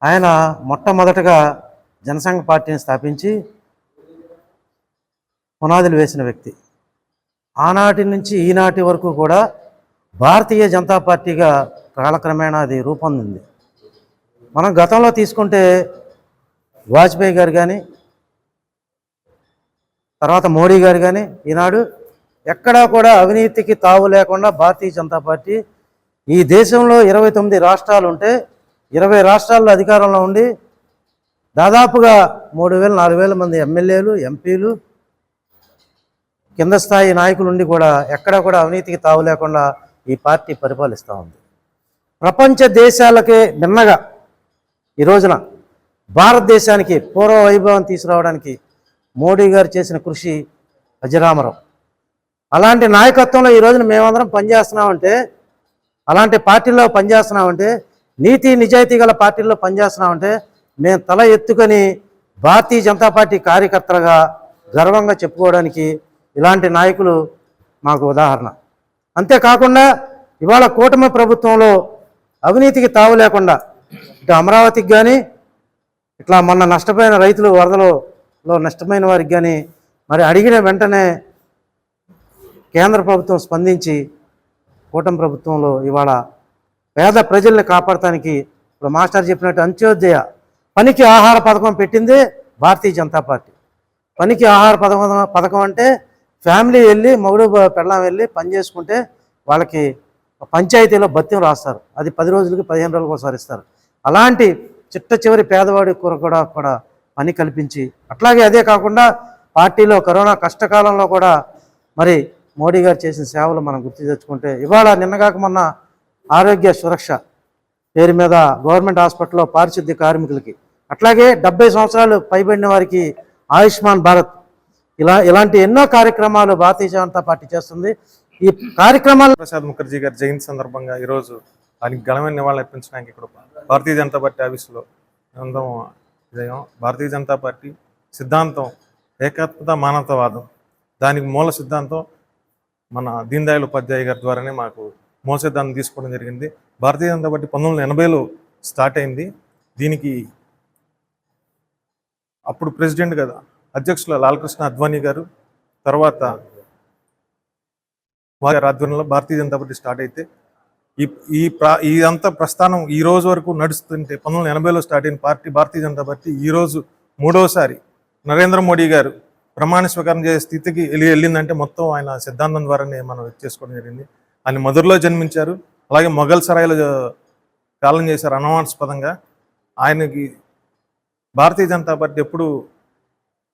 Speaker 7: ఆయన మొట్టమొదటగా జనసంఘ పార్టీని స్థాపించి పునాదులు వేసిన వ్యక్తి. ఆనాటి నుంచి ఈనాటి వరకు కూడా భారతీయ జనతా పార్టీగా కాలక్రమేణా అది రూపొందింది. మనం గతంలో తీసుకుంటే వాజ్పేయి గారు కానీ, తర్వాత మోడీ గారు కానీ, ఈనాడు ఎక్కడా కూడా అవినీతికి తావు లేకుండా భారతీయ జనతా పార్టీ ఈ దేశంలో 29 రాష్ట్రాలు ఉంటే 20 రాష్ట్రాల్లో అధికారంలో ఉండి దాదాపుగా 3,000-4,000 మంది ఎమ్మెల్యేలు, ఎంపీలు, కింద స్థాయి నాయకులు ఉండి కూడా ఎక్కడా కూడా అవినీతికి తావు లేకుండా ఈ పార్టీ పరిపాలిస్తూ ఉంది. ప్రపంచ దేశాలకే భిన్నగా ఈ రోజున భారతదేశానికి పూర్వ వైభవం తీసుకురావడానికి మోడీ గారు చేసిన కృషి అజరామరం. అలాంటి నాయకత్వంలో ఈ రోజున మేమందరం పనిచేస్తున్నామంటే, అలాంటి పార్టీల్లో పనిచేస్తున్నామంటే, నీతి నిజాయితీ గల పార్టీల్లో పనిచేస్తున్నామంటే మేము తల ఎత్తుకొని భారతీయ జనతా పార్టీ కార్యకర్తలుగా గర్వంగా చెప్పుకోవడానికి ఇలాంటి నాయకులు మాకు ఉదాహరణ. అంతేకాకుండా ఇవాళ కూటమి ప్రభుత్వంలో అవినీతికి తావు లేకుండా ఇటు అమరావతికి కానీ, ఇట్లా మొన్న నష్టపోయిన రైతులు వరదలో నష్టమైన వారికి కానీ మరి అడిగిన వెంటనే కేంద్ర ప్రభుత్వం స్పందించి కూటమి ప్రభుత్వంలో ఇవాళ పేద ప్రజల్ని కాపాడటానికి ఇప్పుడు మాస్టర్ చెప్పినట్టు అంత్యోదయ పనికి ఆహార పథకం పెట్టింది భారతీయ జనతా పార్టీ. పనికి ఆహార పథకం అంటే ఫ్యామిలీ వెళ్ళి మగుడు పెళ్ళాం వెళ్ళి పని చేసుకుంటే వాళ్ళకి పంచాయతీలో భత్యం రాస్తారు. అది 10 రోజులకి 15 రోజులకు ఒకసారి ఇస్తారు. అలాంటి చిట్ట చివరి పేదవాడి కూడా పని కల్పించి, అట్లాగే అదే కాకుండా పార్టీలో కరోనా కష్టకాలంలో కూడా మరి మోడీ గారు చేసిన సేవలు మనం గుర్తు తెచ్చుకుంటే, ఇవాళ నిన్నగాక మొన్న ఆరోగ్య సురక్ష పేరు మీద గవర్నమెంట్ హాస్పిటల్లో పారిశుద్ధ్య కార్మికులకి, అట్లాగే 70 సంవత్సరాలు పైబడిన వారికి ఆయుష్మాన్ భారత్, ఇలాంటి ఎన్నో కార్యక్రమాలు భారతీయ జనతా పార్టీ చేస్తుంది. ఈ కార్యక్రమాలు
Speaker 8: ప్రసాద్ ముఖర్జీ గారి జయంతి సందర్భంగా ఈరోజు ఆయనకి ఘనమైన నివాళులు అర్పించడానికి ఇక్కడ భారతీయ జనతా పార్టీ ఆఫీసులో అందరం ఇదయం. భారతీయ జనతా పార్టీ సిద్ధాంతం ఏకాత్మత మానవతావాదం, దానికి మూల సిద్ధాంతం మన దీన్ దయాళ్ ఉపాధ్యాయ గారి ద్వారానే మాకు మూల సిద్ధాంతం తీసుకోవడం జరిగింది. భారతీయ జనతా పార్టీ 1980లో స్టార్ట్ అయింది. దీనికి అప్పుడు ప్రెసిడెంట్ కదా అధ్యక్షులు లాల్కృష్ణ అద్వానీ గారు, తర్వాత వారి ఆధ్వర్యంలో భారతీయ జనతా పార్టీ స్టార్ట్ అయితే ఇదంతా ప్రస్థానం ఈ రోజు వరకు నడుస్తుంటే 1980లో స్టార్ట్ అయిన పార్టీ భారతీయ జనతా పార్టీ ఈ రోజు 3వసారి నరేంద్ర మోడీ గారు ప్రమాణ స్వీకారం చేసే స్థితికి వెళ్ళిందంటే మొత్తం ఆయన సిద్ధాంతం ద్వారానే మనం చేసుకోవడం జరిగింది. ఆయన మధురలో జన్మించారు, అలాగే మొఘల్ సరాయిలో కాలం చేశారు అనుమానాస్పదంగా. ఆయనకి భారతీయ జనతా పార్టీ ఎప్పుడు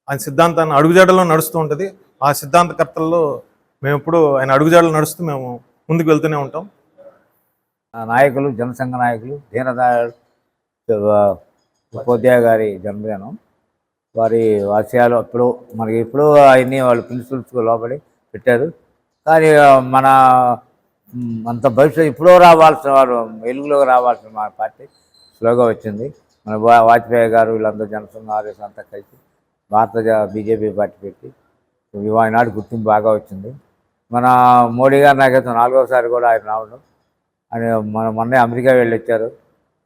Speaker 8: ఆయన సిద్ధాంతాన్ని అడుగుజాడలో నడుస్తూ ఉంటుంది. ఆ సిద్ధాంతకర్తల్లో మేము ఎప్పుడు ఆయన అడుగుజాడలో నడుస్తూ మేము ముందుకు వెళ్తూనే ఉంటాం.
Speaker 9: నాయకులు, జనసంఘ నాయకులు దీనదయాళ్ ఉపాధ్యాయ గారి జన్మదినం. వారి ఆశయాలు మనకి ఇప్పుడు అవన్నీ వాళ్ళు ప్రిన్సిపల్స్ లోపడి పెట్టారు. కానీ మన అంత భవిష్యత్తు ఇప్పుడు రావాల్సిన వారు వెలుగులోకి రావాల్సిన మన పార్టీ స్లోగా వచ్చింది. మన వాజ్పేయి గారు వీళ్ళందరూ జనసంఘ ఆర్ఎస్ అంతా కలిసి భారత బీజేపీ పార్టీ పెట్టి ఈనాడు గుర్తింపు బాగా వచ్చింది. మన మోడీ గారి నాయకత్వం 4వసారి కూడా ఆయన రావడం, ఆయన మొన్న అమెరికా వెళ్ళి వచ్చారు.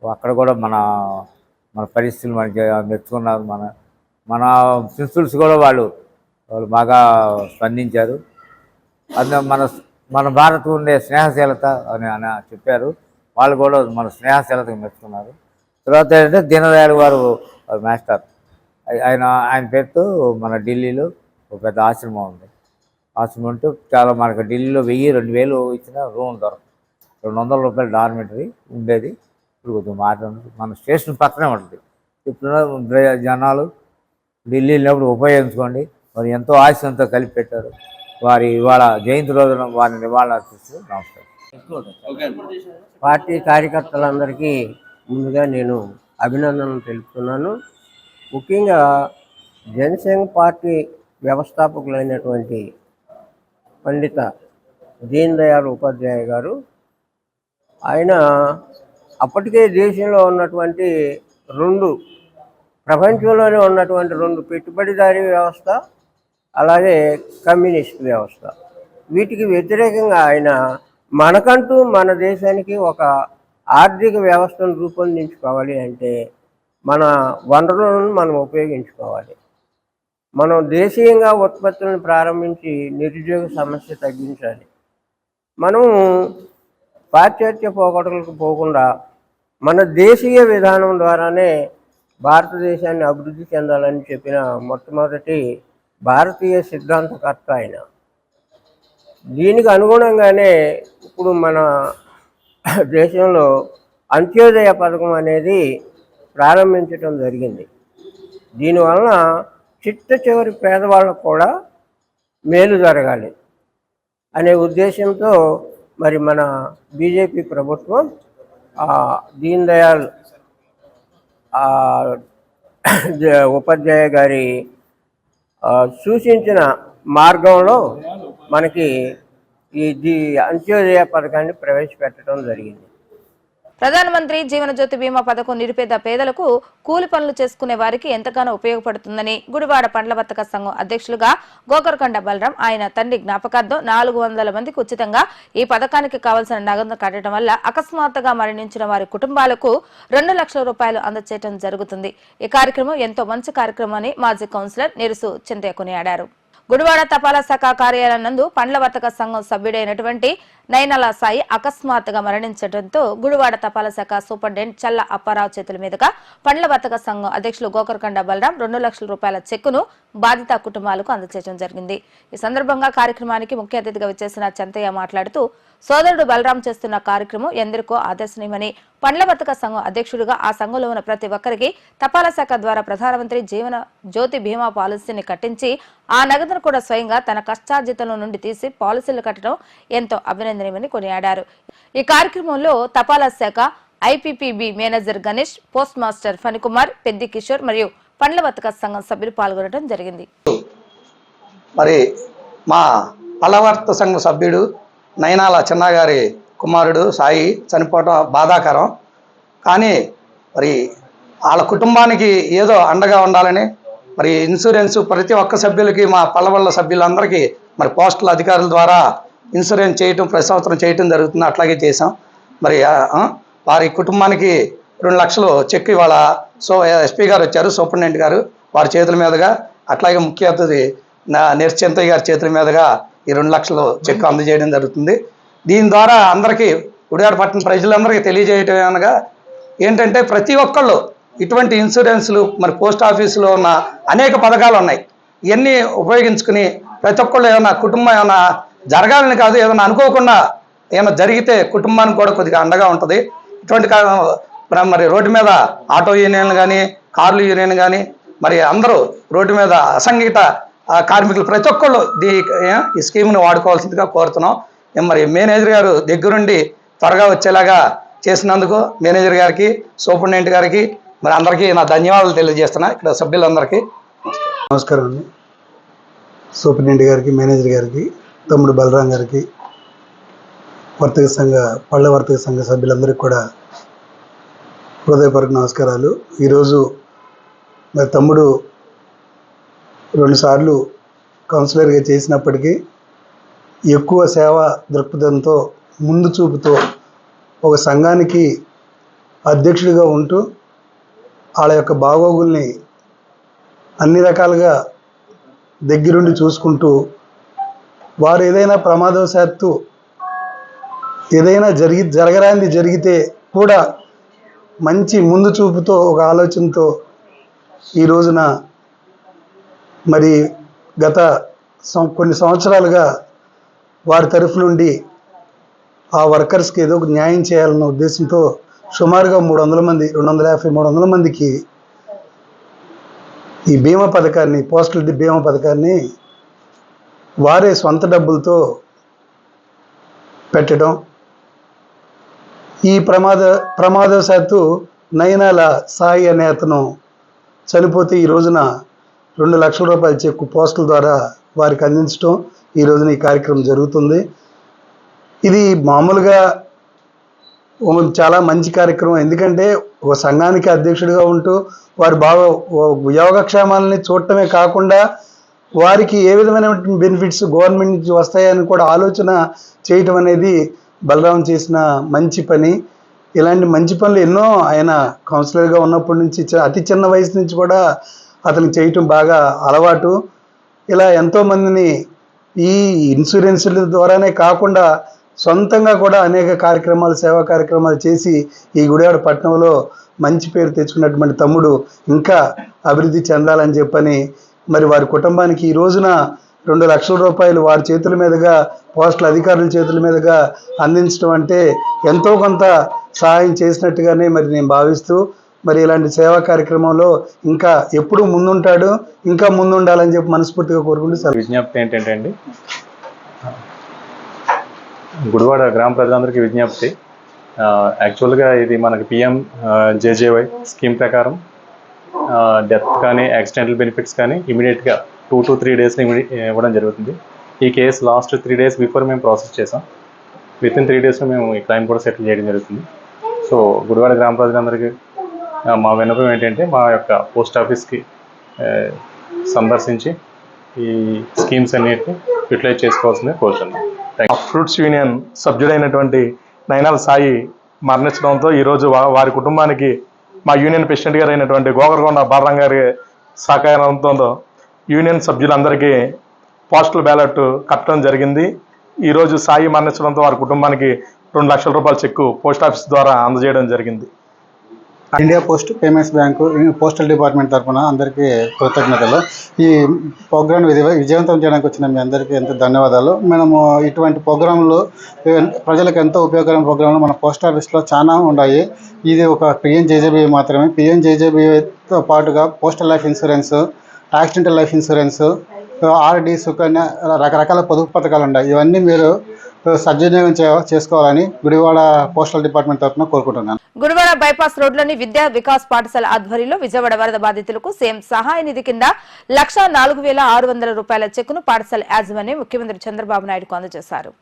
Speaker 9: అక్కడ కూడా మన పరిస్థితులు మనకి మెచ్చుకున్నారు. మన ప్రిన్సిపల్స్ కూడా వాళ్ళు బాగా స్పందించారు. అందులో మన భారత్ ఉండే స్నేహశీలత అని చెప్పారు. వాళ్ళు కూడా మన స్నేహశీలతకు మెచ్చుకున్నారు. తర్వాత ఏంటంటే దీనదయాళ్ గారు మాస్టర్, ఆయన పేరుతో మన ఢిల్లీలో ఒక పెద్ద ఆశ్రమం ఉంది. ఆశ్రమం ఉంటే చాలా మనకు ఢిల్లీలో 1000-2000 ఇచ్చిన రూమ్ దొరకదు. 200 రూపాయలు డార్మెటరీ ఉండేది. ఇప్పుడు కొంచెం మాట్లాడుతుంది. మన స్టేషన్ పక్కనే ఉంటుంది. ఇప్పుడు జనాలు ఢిల్లీ వెళ్ళినప్పుడు ఉపయోగించుకోండి. మరి ఎంతో ఆశయంతో కలిపి పెట్టారు. వారి ఇవాళ జయంతి రోజున వారిని నివాళులు అర్పిస్తూ నమస్కారం.
Speaker 10: పార్టీ కార్యకర్తలందరికీ ముందుగా నేను అభినందనలు తెలుపుతున్నాను. ముఖ్యంగా జనసంఘ్ పార్టీ వ్యవస్థాపకులైనటువంటి పండిత దీన్ దయాళ్ ఉపాధ్యాయ గారు, ఆయన అప్పటికే దేశంలో ఉన్నటువంటి ప్రపంచంలోనే ఉన్నటువంటి 2 పెట్టుబడిదారీ వ్యవస్థ, అలాగే కమ్యూనిస్ట్ వ్యవస్థ, వీటికి వ్యతిరేకంగా ఆయన మనకంటూ మన దేశానికి ఒక ఆర్థిక వ్యవస్థను రూపొందించుకోవాలి అంటే మన వనరులను మనం ఉపయోగించుకోవాలి. మనం దేశీయంగా ఉత్పత్తులను ప్రారంభించి నిరుద్యోగ సమస్య తగ్గించాలి. మనం పాశ్చాత్య పోకడలకు పోకుండా మన దేశీయ విధానం ద్వారానే భారతదేశాన్ని అభివృద్ధి చెందాలని చెప్పిన మొట్టమొదటి భారతీయ సిద్ధాంతకర్త ఆయన. దీనికి అనుగుణంగానే ఇప్పుడు మన దేశంలో అంత్యోదయ పథకం అనేది ప్రారంభించడం జరిగింది. దీనివలన చిట్ట చివరి పేదవాళ్ళకు కూడా మేలు జరగాలి అనే ఉద్దేశంతో మరి మన బీజేపీ ప్రభుత్వం దీన్ దయాళ్ ఉపాధ్యాయ గారి సూచించిన మార్గంలో మనకి ఈ అంత్యోదయ పథకాన్ని ప్రవేశపెట్టడం జరిగింది.
Speaker 1: ప్రధానమంత్రి జీవన జ్యోతి బీమా పథకం నిరుపేద పేదలకు కూలి పనులు చేసుకునే వారికి ఎంతగానో ఉపయోగపడుతుందని గుడివాడ పండ్ల వర్తక సంఘం అధ్యక్షులుగా గోకర్కండ బలరాం ఆయన తండ్రి జ్ఞాపకార్థం 400 మందికి ఉచితంగా ఈ పథకానికి కావాల్సిన నగదు కట్టడం వల్ల అకస్మాత్తుగా మరణించిన వారి కుటుంబాలకు 2 లక్షల రూపాయలు అందజేయడం జరుగుతుంది. ఈ కార్యక్రమం ఎంతో మంచి కార్యక్రమని మాజీ కౌన్సిలర్ నెరుసు చింతయ్య కొనియాడారు. గుడివాడ తపాలా శాఖ కార్యాలయం నందు పండ్ల వర్తక సంఘం సభ్యుడైనటువంటి నైనల సాయి అకస్మాత్తుగా మరణించడంతో గుడివాడ తపాలా శాఖ సూపరింటెండెంట్ చల్ల అప్పారావు చేతుల మీదుగా పండ్ల వర్తక సంఘం అధ్యక్షులు గోకర్కండ బలరాం 2 లక్షల రూపాయల చెక్కును బాధిత కుటుంబాలకు అందజేయడం జరిగింది. ఈ సందర్భంగా కార్యక్రమానికి ముఖ్య అతిథిగా విచ్చేసిన చంతయ్య మాట్లాడుతూ సోదరుడు బలరాం చేస్తున్న కార్యక్రమం ఎందరికో ఆదర్శనీయమని, పండ్ల వర్తక సంఘం అధ్యక్షుడిగా ఆ సంఘంలో ఉన్న ప్రతి ఒక్కరికి తపాలా శాఖ ద్వారా ప్రధానమంత్రి జీవన జ్యోతి బీమా పాలసీని కట్టించి ఆ నగదును కూడా స్వయంగా తన కష్టార్జితంలో నుండి తీసి పాలసీలు కట్టడం ఎంతో అభినందనీయమని కొనియాడారు. ఈ కార్యక్రమంలో తపాలా శాఖ IPPB manager Ganesh, post master Phanikumar, Peddi Kishore మరియు పండ్ల వర్తక సంఘం సభ్యులు పాల్గొనడం జరిగింది.
Speaker 11: మరి మా పల్లవర్త సంఘ సభ్యుడు నయనాల చిన్నగారి కుమారుడు సాయి చనిపోవటం బాధాకరం. కానీ మరి వాళ్ళ కుటుంబానికి ఏదో అండగా ఉండాలని మరి ఇన్సూరెన్స్ ప్రతి ఒక్క సభ్యులకి మా పల్లవల్ల సభ్యులందరికీ మరి పోస్టల్ అధికారుల ద్వారా ఇన్సూరెన్స్ చేయటం ప్రతి సంవత్సరం చేయటం జరుగుతుంది. అట్లాగే చేసాం. మరి వారి కుటుంబానికి 2 లక్షలు చెక్ ఇవాళ ఎస్పీ గారు వచ్చారు, సూపరింటెండెంట్ గారు వారి చేతుల మీదుగా, అట్లాగే ముఖ్య అతిథి నిర్చింతయ్య గారి చేతుల మీదుగా ఈ 2 లక్షలు చెక్ అందజేయడం జరుగుతుంది. దీని ద్వారా అందరికీ గుడివాడ పట్టణ ప్రజలందరికీ తెలియజేయటం అనగా ఏంటంటే ప్రతి ఒక్కళ్ళు ఇటువంటి ఇన్సూరెన్స్లు మరి పోస్ట్ ఆఫీసులో ఉన్న అనేక పథకాలు ఉన్నాయి. ఇవన్నీ ఉపయోగించుకుని ప్రతి ఒక్కళ్ళు ఏమైనా కుటుంబం ఏమైనా జరగాలని కాదు, ఏమైనా అనుకోకుండా ఏమైనా జరిగితే కుటుంబానికి కూడా కొద్దిగా అండగా ఉంటుంది. ఇటువంటి మరి రోడ్డు మీద ఆటో యూనియన్లు కానీ కార్లు యూనియన్ కానీ మరి అందరూ రోడ్డు మీద అసంఘటిత కార్మికులు ప్రతి ఒక్కళ్ళు ఈ స్కీమ్ని వాడుకోవాల్సిందిగా కోరుతున్నాం. మరి మేనేజర్ గారు దగ్గరుండి త్వరగా వచ్చేలాగా చేసినందుకు మేనేజర్ గారికి, సూపరింటెండెంట్ గారికి మరి అందరికీ నా ధన్యవాదాలు తెలియజేస్తున్నా. ఇక్కడ సభ్యులందరికీ
Speaker 12: నమస్కారం అండి. సూపరింటెండెంట్ గారికి, మేనేజర్ గారికి, తమ్ముడు బలరాం గారికి, పళ్ళ వర్తక సంఘ సభ్యులందరికీ కూడా హృదయపూర్వక నమస్కారాలు. ఈరోజు మరి తమ్ముడు 2 సార్లు కౌన్సిలర్గా చేసినప్పటికీ ఎక్కువ సేవా దృక్పథంతో ముందు చూపుతో ఒక సంఘానికి అధ్యక్షుడిగా ఉంటూ వాళ్ళ యొక్క బాగోగుల్ని అన్ని రకాలుగా దగ్గరుండి చూసుకుంటూ వారు ఏదైనా ప్రమాదవశాత్తు ఏదైనా జరగరాంది జరిగితే కూడా మంచి ముందు చూపుతో ఒక ఆలోచనతో ఈ రోజున మరి గత కొన్ని సంవత్సరాలుగా వారి తరఫు నుండి ఆ వర్కర్స్కి ఏదో ఒక న్యాయం చేయాలన్న ఉద్దేశంతో సుమారుగా 300 మంది 250-300 మందికి ఈ బీమా పథకాన్ని, పోస్టల్ బీమా పథకాన్ని వారే సొంత డబ్బులతో పెట్టడం, ఈ ప్రమాదవశాత్తు నయనాల సాయి అనే అతను చనిపోతే ఈ రోజున 2 లక్షల రూపాయల చెక్కు పోస్టల్ ద్వారా వారికి అందించడం ఈ రోజున ఈ కార్యక్రమం జరుగుతుంది. ఇది మామూలుగా చాలా మంచి కార్యక్రమం. ఎందుకంటే ఒక సంఘానికి అధ్యక్షుడిగా ఉంటూ వారి యోగక్షేమాలని చూడటమే కాకుండా వారికి ఏ విధమైన బెనిఫిట్స్ గవర్నమెంట్ నుంచి వస్తాయని కూడా ఆలోచన చేయటం అనేది బలరాం చేసిన మంచి పని. ఇలాంటి మంచి పనులు ఎన్నో ఆయన కౌన్సిలర్గా ఉన్నప్పటి నుంచి అతి చిన్న వయసు నుంచి కూడా అతనికి చేయటం బాగా అలవాటు. ఇలా ఎంతోమందిని ఈ ఇన్సూరెన్స్ల ద్వారానే కాకుండా సొంతంగా కూడా అనేక కార్యక్రమాలు, సేవా కార్యక్రమాలు చేసి ఈ గుడివాడ పట్టణంలో మంచి పేరు తెచ్చుకున్నటువంటి తమ్ముడు ఇంకా అభివృద్ధి చెందాలని చెప్పని మరి వారి కుటుంబానికి ఈ రోజున 2 లక్షల రూపాయలు వారి చేతుల మీదుగా, పోస్టల్ అధికారుల చేతుల మీదుగా అందించడం అంటే ఎంతో కొంత సహాయం చేసినట్టుగానే మరి నేను భావిస్తూ మరి ఇలాంటి సేవా కార్యక్రమంలో ఇంకా ఎప్పుడు ముందుంటాడు, ఇంకా ముందుండాలని చెప్పి మనస్ఫూర్తిగా కోరుకుంటూ
Speaker 13: విజ్ఞప్తి ఏంటంటే అండి, గుడివాడ గ్రామ ప్రజలందరికీ విజ్ఞప్తి. యాక్చువల్గా ఇది మనకి PMJJY స్కీమ్ ప్రకారం డెత్ కానీ యాక్సిడెంటల్ బెనిఫిట్స్ కానీ ఇమీడియట్గా 2 to 3 డేస్లో ఇవ్వడం జరుగుతుంది. ఈ కేసు లాస్ట్ 3 days బిఫోర్ మేము ప్రాసెస్ చేసాం. విత్ ఇన్ 3 daysలో మేము ఈ క్లైమ్ కూడా సెటిల్ చేయడం జరుగుతుంది. సో గుడివాడ గ్రామ ప్రజలందరికీ మా విన్నపం ఏంటంటే మా యొక్క పోస్ట్ ఆఫీస్కి సందర్శించి ఈ స్కీమ్స్ అన్నిటిని యూటిలైజ్ చేసుకోవాల్సిందే కోరుతున్నాం.
Speaker 14: ఫ్రూట్స్ యూనియన్ సభ్యుడైనటువంటి నయనాల సాయి మరణించడంతో ఈరోజు వారి కుటుంబానికి మా యూనియన్ ప్రెసిడెంట్ గారు అయినటువంటి గోగరకొండ బలరాం గారి సహకారంతో యూనియన్ సభ్యులందరికీ పోస్టల్ బ్యాలెట్ కట్టడం జరిగింది. ఈరోజు సాయి మరణించడంతో వారి కుటుంబానికి 2 లక్షల రూపాయల చెక్కు పోస్ట్ ఆఫీస్ ద్వారా అందజేయడం జరిగింది.
Speaker 12: India post payments bank postal department తరఫున అందరికీ కృతజ్ఞతలు. ఈ ప్రోగ్రాం విజయవంతం చేయడానికి వచ్చిన మీ అందరికీ ఎంతో ధన్యవాదాలు. మనము ఇటువంటి ప్రోగ్రాంలు ప్రజలకు ఎంతో ఉపయోగకరమైన ప్రోగ్రాంలు మన పోస్ట్ ఆఫీస్లో చాలా ఉన్నాయి. ఇది ఒక PMJJBY మాత్రమే. PMJJBYతో పాటుగా postal life insurance, accidental life insurance, RD Sukanya రకరకాల పొదుపు పథకాలు ఉన్నాయి. ఇవన్నీ మీరు సద్వినియోగం చేసుకోవాలని గుడివాడ పోస్టల్ డిపార్ట్మెంట్ తరఫున కోరుకుంటున్నాను.
Speaker 1: గుడివాడ బైపాస్ రోడ్లోని విద్యా వికాస్ పాఠశాల ఆధ్వర్యంలో విజయవాడ వరద బాధితులకు సీఎం సహాయ నిధి కింద 1,04,600 రూపాయల చెక్కును పాఠశాల యాజమాన్యం ముఖ్యమంత్రి చంద్రబాబు నాయుడుకు అందజేశారు.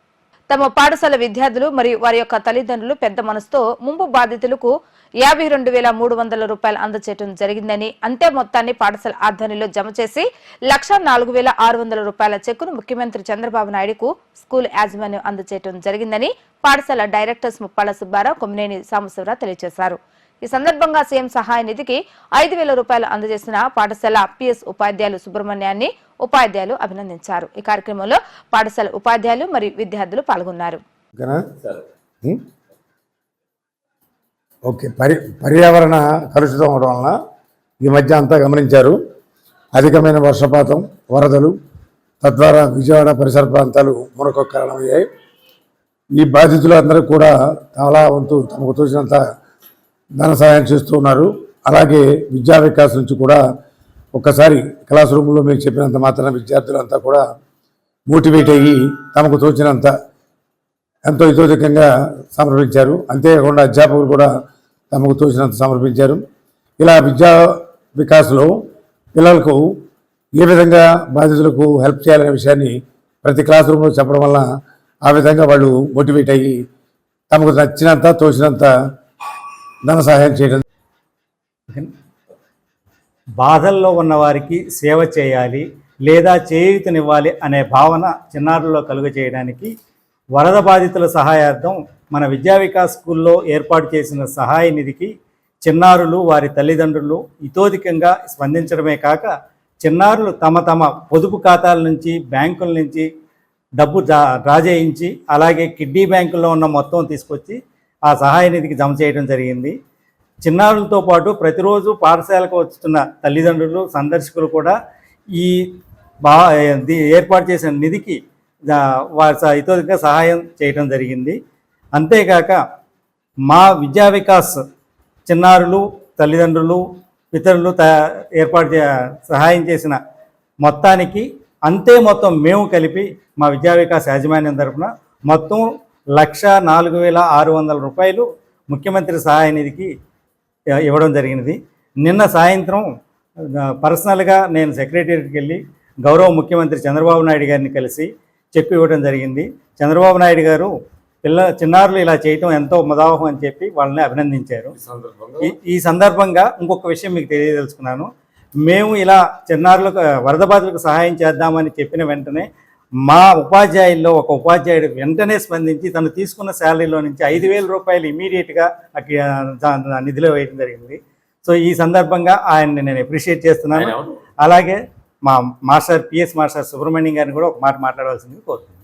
Speaker 1: తమ పాఠశాల విద్యార్థులు మరియు వారి యొక్క తల్లిదండ్రులు పెద్ద మనసుతో ముంపు బాధితులకు 52,300 రూపాయలు అందజేయడం జరిగిందని, అంతే మొత్తాన్ని పాఠశాల ఆధ్వర్యంలో జమ చేసి 1,04,600 రూపాయల చెక్కును ముఖ్యమంత్రి చంద్రబాబు నాయుడుకు స్కూల్ యాజమాన్యం అందజేయడం జరిగిందని పాఠశాల డైరెక్టర్స్ ముప్పాల సుబ్బారావు, కొమ్మినేని సాంబశివరావు తెలియజేశారు. ఈ సందర్భంగా సీఎం సహాయ నిధికి 5,000 రూపాయలు అందజేసిన పాఠశాల పిఎస్ ఉపాధ్యాయులు సుబ్రహ్మణ్యాన్ని ఉపాధ్యాయులు అభినందించారు. ఈ కార్యక్రమంలో పాఠశాల ఉపాధ్యాయులు మరియు విద్యార్థులు పాల్గొన్నారు.
Speaker 15: ఓకే, పర్యావరణ కలుషితం అవడం వలన ఈ మధ్య అంతా గమనించారు. అధికమైన వర్షపాతం, వరదలు, తద్వారా విజయవాడ పరిసర ప్రాంతాలు మునకు కారణమయ్యాయి. ఈ బాధితులందరూ కూడా చాలా వంతు తమకు తోచినంత ధన సహాయం చేస్తూ ఉన్నారు. అలాగే విద్యా వికాస్ నుంచి కూడా ఒక్కసారి క్లాస్ రూమ్లో మీకు చెప్పినంత మాత్రం విద్యార్థులంతా కూడా మోటివేట్ అయ్యి తమకు తోచినంత ఎంతో ఇతోధికంగా సమర్పించారు. అంతేకాకుండా అధ్యాపకులు కూడా తమకు తోచినంత సమర్పించారు. ఇలా విద్యా వికాస్లో పిల్లలకు ఏ విధంగా బాధితులకు హెల్ప్ చేయాలనే విషయాన్ని ప్రతి క్లాస్ రూమ్లో చెప్పడం వల్ల ఆ విధంగా వాళ్ళు మోటివేట్ అయ్యి తమకు నచ్చినంత తోచినంత ధన సహాయం చేయడం.
Speaker 16: బాధల్లో ఉన్న వారికి సేవ చేయాలి లేదా చేయూతనివ్వాలి అనే భావన చిన్నారుల్లో కలుగ చేయడానికి వరద బాధితుల సహాయార్థం మన విద్యా వికాస్ స్కూల్లో ఏర్పాటు చేసిన సహాయ నిధికి చిన్నారులు, వారి తల్లిదండ్రులు ఇతోధికంగా స్పందించడమే కాక చిన్నారులు తమ తమ పొదుపు ఖాతాల నుంచి, బ్యాంకుల నుంచి డబ్బు డ్రా చేయించి అలాగే కిడ్నీ బ్యాంకుల్లో ఉన్న మొత్తం తీసుకొచ్చి ఆ సహాయ నిధికి జమ చేయడం జరిగింది. చిన్నారులతో పాటు ప్రతిరోజు పాఠశాలకు వస్తున్న తల్లిదండ్రులు, సందర్శకులు కూడా ఈ ఏర్పాటు చేసిన నిధికి వారి ఇతోధికంగా సహాయం చేయడం జరిగింది. అంతేకాక మా విద్యా వికాస్ చిన్నారులు, తల్లిదండ్రులు, ఇతరులు ఏర్పాటు సహాయం చేసిన మొత్తానికి అంతే మొత్తం మేము కలిపి మా విద్యా వికాస్ యాజమాన్యం తరఫున మొత్తం 1,04,600 రూపాయలు ముఖ్యమంత్రి సహాయ నిధికి ఇవ్వడం జరిగినది. నిన్న సాయంత్రం పర్సనల్గా నేను సెక్రటరీకి వెళ్ళి గౌరవ ముఖ్యమంత్రి చంద్రబాబు నాయుడు గారిని కలిసి చెక్ ఇవ్వడం జరిగింది. చంద్రబాబు నాయుడు గారు చిన్నారులు ఇలా చేయటం ఎంతో ముదావహం అని చెప్పి వాళ్ళని అభినందించారు. ఈ సందర్భంగా ఇంకొక విషయం మీకు తెలియదలుచుకున్నాను. మేము ఇలా చిన్నారులకు వరద బాధితులకు సహాయం చేద్దామని చెప్పిన వెంటనే మా ఉపాధ్యాయుల్లో ఒక ఉపాధ్యాయుడు వెంటనే స్పందించి తను తీసుకున్న శాలరీలో నుంచి 5,000 రూపాయలు ఇమీడియట్గా నిధిలో వేయడం జరిగింది. సో ఈ సందర్భంగా ఆయన్ని నేను అప్రిషియేట్ చేస్తున్నాను. అలాగే మా మాస్టర్ పిఎస్ మాస్టర్ సుబ్రహ్మణ్యం గారిని కూడా ఒక మాట మాట్లాడవలసింది కోరుతున్నాను.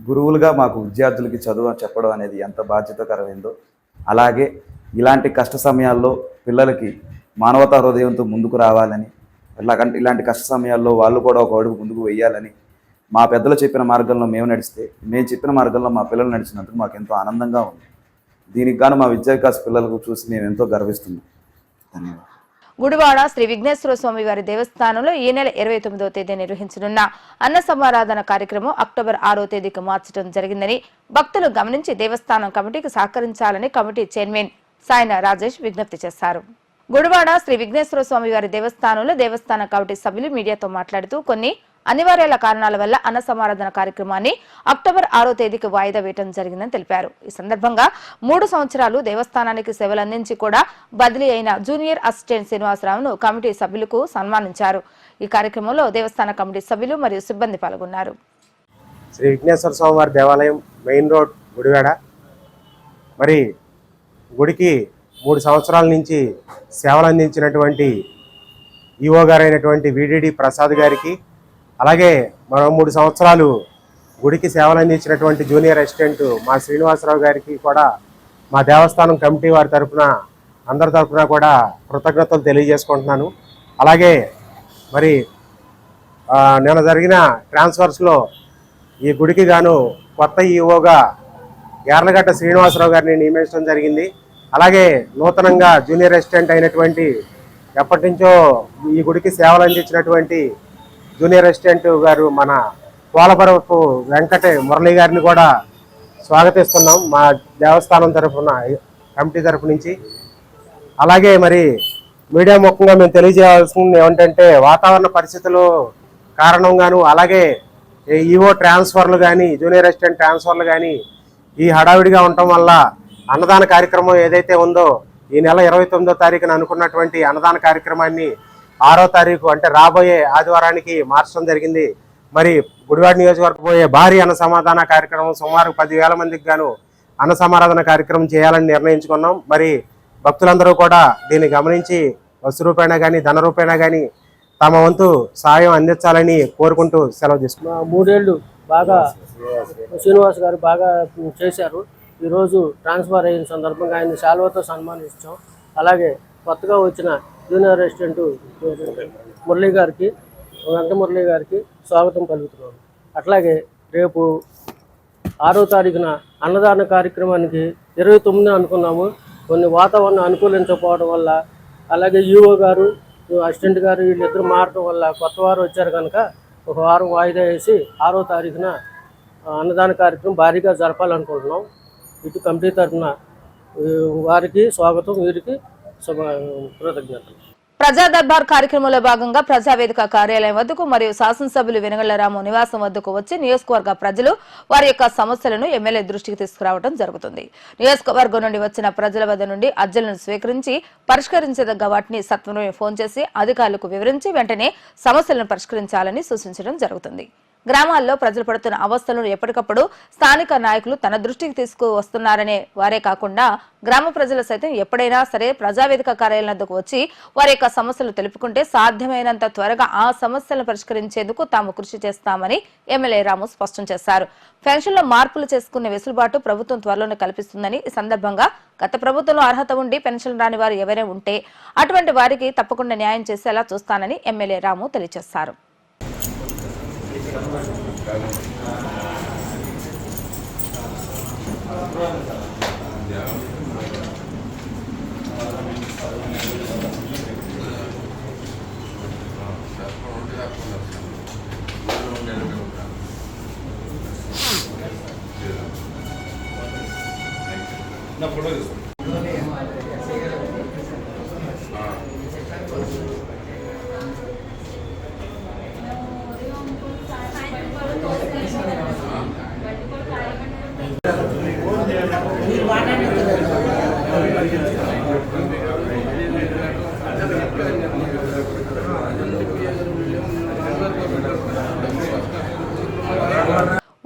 Speaker 17: గురువులుగా మాకు విద్యార్థులకి చదువు చెప్పడం అనేది ఎంత బాధ్యతకరమైందో, అలాగే ఇలాంటి కష్ట సమయాల్లో పిల్లలకి మానవతా హృదయంతో ముందుకు రావాలని, ఇలాంటి కష్ట సమయాల్లో వాళ్ళు కూడా ఒక అడుగు ముందుకు వెయ్యాలని మా పెద్దలు చెప్పిన మార్గంలో మేము నడిస్తే, మేము చెప్పిన మార్గంలో మా పిల్లలు నడిచినందుకు మాకు ఎంతో ఆనందంగా ఉంది. దీనికి గాను మా విద్యా వికాస్ పిల్లలకు చూసి మేము ఎంతో గర్విస్తున్నాం. ధన్యవాదాలు.
Speaker 1: గుడివాడ శ్రీ విఘ్నేశ్వర స్వామి వారి దేవస్థానంలో ఈ నెల 29వ తేదీ నిర్వహించనున్న అన్న సమారాధన కార్యక్రమం అక్టోబర్ 6వ తేదీకి మార్చడం జరిగిందని భక్తులు గమనించి దేవస్థానం కమిటీకి సహకరించాలని కమిటీ చైర్మన్ సాయన రాజేష్ విజ్ఞప్తి చేశారు. గుడివాడ శ్రీ విఘ్నేశ్వర స్వామి వారి దేవస్థానంలో దేవస్థాన కమిటీ సభ్యులు మీడియాతో మాట్లాడుతూ కొన్ని అనివార్యాల కారణాల వల్ల అన్న సమారాధన కార్యక్రమాన్ని అక్టోబర్ 6వ తేదీకి వాయిదా వేయడం జరిగిందని తెలిపారు. ఈ సందర్భంగా 3 సంవత్సరాలు దేవస్థానానికి సేవలు అందించి కూడా బదిలీ అయిన జూనియర్ అసిస్టెంట్ శ్రీనివాసరావును కమిటీ సభ్యులకు సన్మానించారు. ఈ కార్యక్రమంలో దేవస్థాన కమిటీ సభ్యులు మరియు సిబ్బంది పాల్గొన్నారు.
Speaker 18: శ్రీ విఘ్నేశ్వర స్వామి వారి దేవాలయం, మెయిన్ రోడ్, గుడివాడ. మరి గుడికి 3 సంవత్సరాల నుంచి సేవలు అందించినటువంటి ఈఓ గారైనటువంటి విడిడి ప్రసాద్ గారికి, అలాగే మరో 3 సంవత్సరాలు గుడికి సేవలు అందించినటువంటి జూనియర్ అసిస్టెంట్ మా శ్రీనివాసరావు గారికి కూడా మా దేవస్థానం కమిటీ వారి తరఫున, అందరి తరఫున కూడా కృతజ్ఞతలు తెలియజేసుకుంటున్నాను. అలాగే మరి నిన్న జరిగిన ట్రాన్స్ఫర్స్లో ఈ గుడికి గాను కొత్త ఈఓగా యార్లగడ్డ శ్రీనివాసరావు గారిని నియమించడం జరిగింది. అలాగే నూతనంగా జూనియర్ అసిస్టెంట్ అయినటువంటి ఎప్పటి నుంచో ఈ గుడికి సేవలు అందించినటువంటి జూనియర్ అసిస్టెంట్ గారు మన పోలవరపు వెంకట మురళి గారిని కూడా స్వాగతిస్తున్నాం మా దేవస్థానం తరఫున, కమిటీ తరఫు నుంచి. అలాగే మరి మీడియా ముఖంగా మేము తెలియజేయాల్సింది ఏమిటంటే, వాతావరణ పరిస్థితులు కారణంగాను, అలాగే ఈవో ట్రాన్స్ఫర్లు కానీ, జూనియర్ అసిస్టెంట్ ట్రాన్స్ఫర్లు కానీ ఈ హడావిడిగా ఉండటం వల్ల అన్నదాన కార్యక్రమం ఏదైతే ఉందో ఈ నెల 29వ తారీఖున అనుకున్నటువంటి అన్నదాన కార్యక్రమాన్ని 6వ తారీఖు అంటే రాబోయే ఆదివారానికి మార్చడం జరిగింది. మరి గుడివాడ నియోజకవర్గం పోయే భారీ అన్న సమాధాన కార్యక్రమం సుమారు 10,000 మందికి గాను అన్న సమారాధన కార్యక్రమం చేయాలని నిర్ణయించుకున్నాం. మరి భక్తులందరూ కూడా దీన్ని గమనించి వస్తు రూపేణా కానీ ధన రూపేణా కానీ తమ వంతు సాయం అందించాలని కోరుకుంటూ సెలవు తీసుకున్నాం.
Speaker 19: 3 ఏళ్ళు బాగా శ్రీనివాస్ గారు బాగా చేశారు. ఈరోజు ట్రాన్స్ఫర్ అయిన సందర్భంగా ఆయన శాలువాతో సన్మానించాం. అలాగే కొత్తగా వచ్చిన జూనియర్ అసిస్టెంట్ మురళి గారికి, వెంకటమురళి గారికి స్వాగతం పలుకుతున్నాం. అట్లాగే రేపు 6వ తారీఖున అన్నదాన కార్యక్రమానికి 29 అనుకున్నాము. కొన్ని వాతావరణం అనుకూలించకపోవడం వల్ల, అలాగే ఈఓ గారు అసిస్టెంట్ గారు వీళ్ళిద్దరు మారడం వల్ల కొత్త వారు వచ్చారు కనుక ఒక వారం వాయిదా వేసి 6వ తారీఖున అన్నదాన కార్యక్రమం భారీగా జరపాలనుకుంటున్నాం. ఇటు కమిటీ తరఫున వారికి స్వాగతం, వీరికి కృతజ్ఞతలు.
Speaker 1: ప్రజా దర్బార్ కార్యక్రమంలో భాగంగా ప్రజావేదిక కార్యాలయం వద్దకు మరియు శాసనసభ్యులు వెనుగళ్ల రాము నివాసం వద్దకు వచ్చి నియోజకవర్గ ప్రజలు వారి యొక్క సమస్యలను ఎమ్మెల్యే దృష్టికి తీసుకురావడం జరుగుతుంది. నియోజకవర్గం నుండి వచ్చిన ప్రజల వద్ద నుండి అర్జీలను స్వీకరించి పరిష్కరించదగ్గ వాటిని సత్వరమే ఫోన్ చేసి అధికారులకు వివరించి వెంటనే సమస్యలను పరిష్కరించాలని సూచించడం జరుగుతుంది. గ్రామాల్లో ప్రజలు పడుతున్న అవస్థలను ఎప్పటికప్పుడు స్థానిక నాయకులు తన దృష్టికి తీసుకువస్తున్నారనే వారే కాకుండా గ్రామ ప్రజలు సైతం ఎప్పుడైనా సరే ప్రజావేదిక కార్యాలయం వద్దకు వచ్చి వారి యొక్క సమస్యలు తెలుపుకుంటే సాధ్యమైనంత త్వరగా ఆ సమస్యలను పరిష్కరించేందుకు తాము కృషి చేస్తామని ఎమ్మెల్యే రాము స్పష్టం చేశారు. పెన్షన్లో మార్పులు చేసుకునే వెసులుబాటు ప్రభుత్వం త్వరలోనే కల్పిస్తుందని, ఈ సందర్భంగా గత ప్రభుత్వంలో అర్హత ఉండి పెన్షన్ రాని వారు ఎవరైనా ఉంటే అటువంటి వారికి తప్పకుండా న్యాయం చేసేలా చూస్తానని ఎమ్మెల్యే రాము తెలియజేశారు.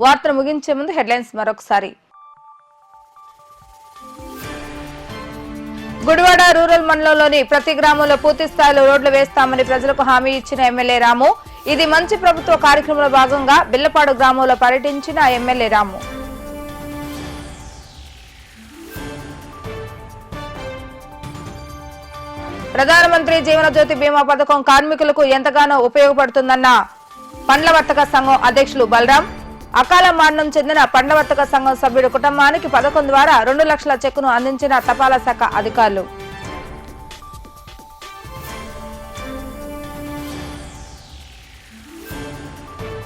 Speaker 1: వార్తను ముగించే ముందు హెడ్లైన్స్ మరొకసారి. గుడివాడ రూరల్ మండలంలోని ప్రతి గ్రామంలో పూర్తి స్థాయిలో రోడ్లు వేస్తామని ప్రజలకు హామీ ఇచ్చిన ఎమ్మెల్యే రాము. ఇది మంచి ప్రభుత్వ కార్యక్రమంలో భాగంగా బిల్లపాడు గ్రామంలో పర్యటించిన ఎమ్మెల్యే రాము. ప్రధానమంత్రి జీవన జ్యోతి బీమా పథకం కార్మికులకు ఎంతగానో ఉపయోగపడుతుందన్న పండ్ల వర్తక సంఘం అధ్యక్షులు బలరాం. అకాల మరణం చెందిన పండ్ల వర్తక సంఘం సభ్యుడి కుటుంబానికి పథకం ద్వారా 2 లక్షల చెక్కును అందించిన తపాలా శాఖ అధికారులు.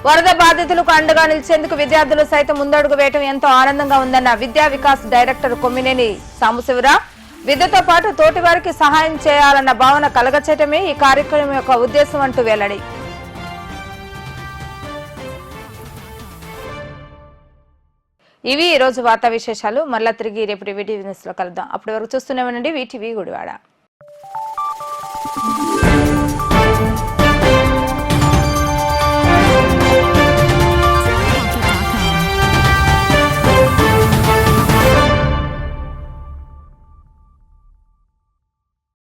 Speaker 1: వరద బాధితులకు అండగా నిలిచేందుకు విద్యార్థులు సైతం ముందడుగు వేయడం ఎంతో ఆనందంగా ఉందన్న విద్యా వికాస్ డైరెక్టర్ కొమ్మినేని సాంబశివరావు. విద్యతో పాటు తోటి వారికి సహాయం చేయాలన్న భావన కలగచేయటమే ఈ కార్యక్రమం యొక్క ఉద్దేశం అంటూ వెల్లడి. ఇవి ఈ రోజు వార్తా విశేషాలు. మళ్ళా తిరిగి రేపు వీటీవీ న్యూస్ లో కలుద్దాం. అప్పటి వరకు చూస్తూనే ఉండండి వీటీవీ గుడివాడ.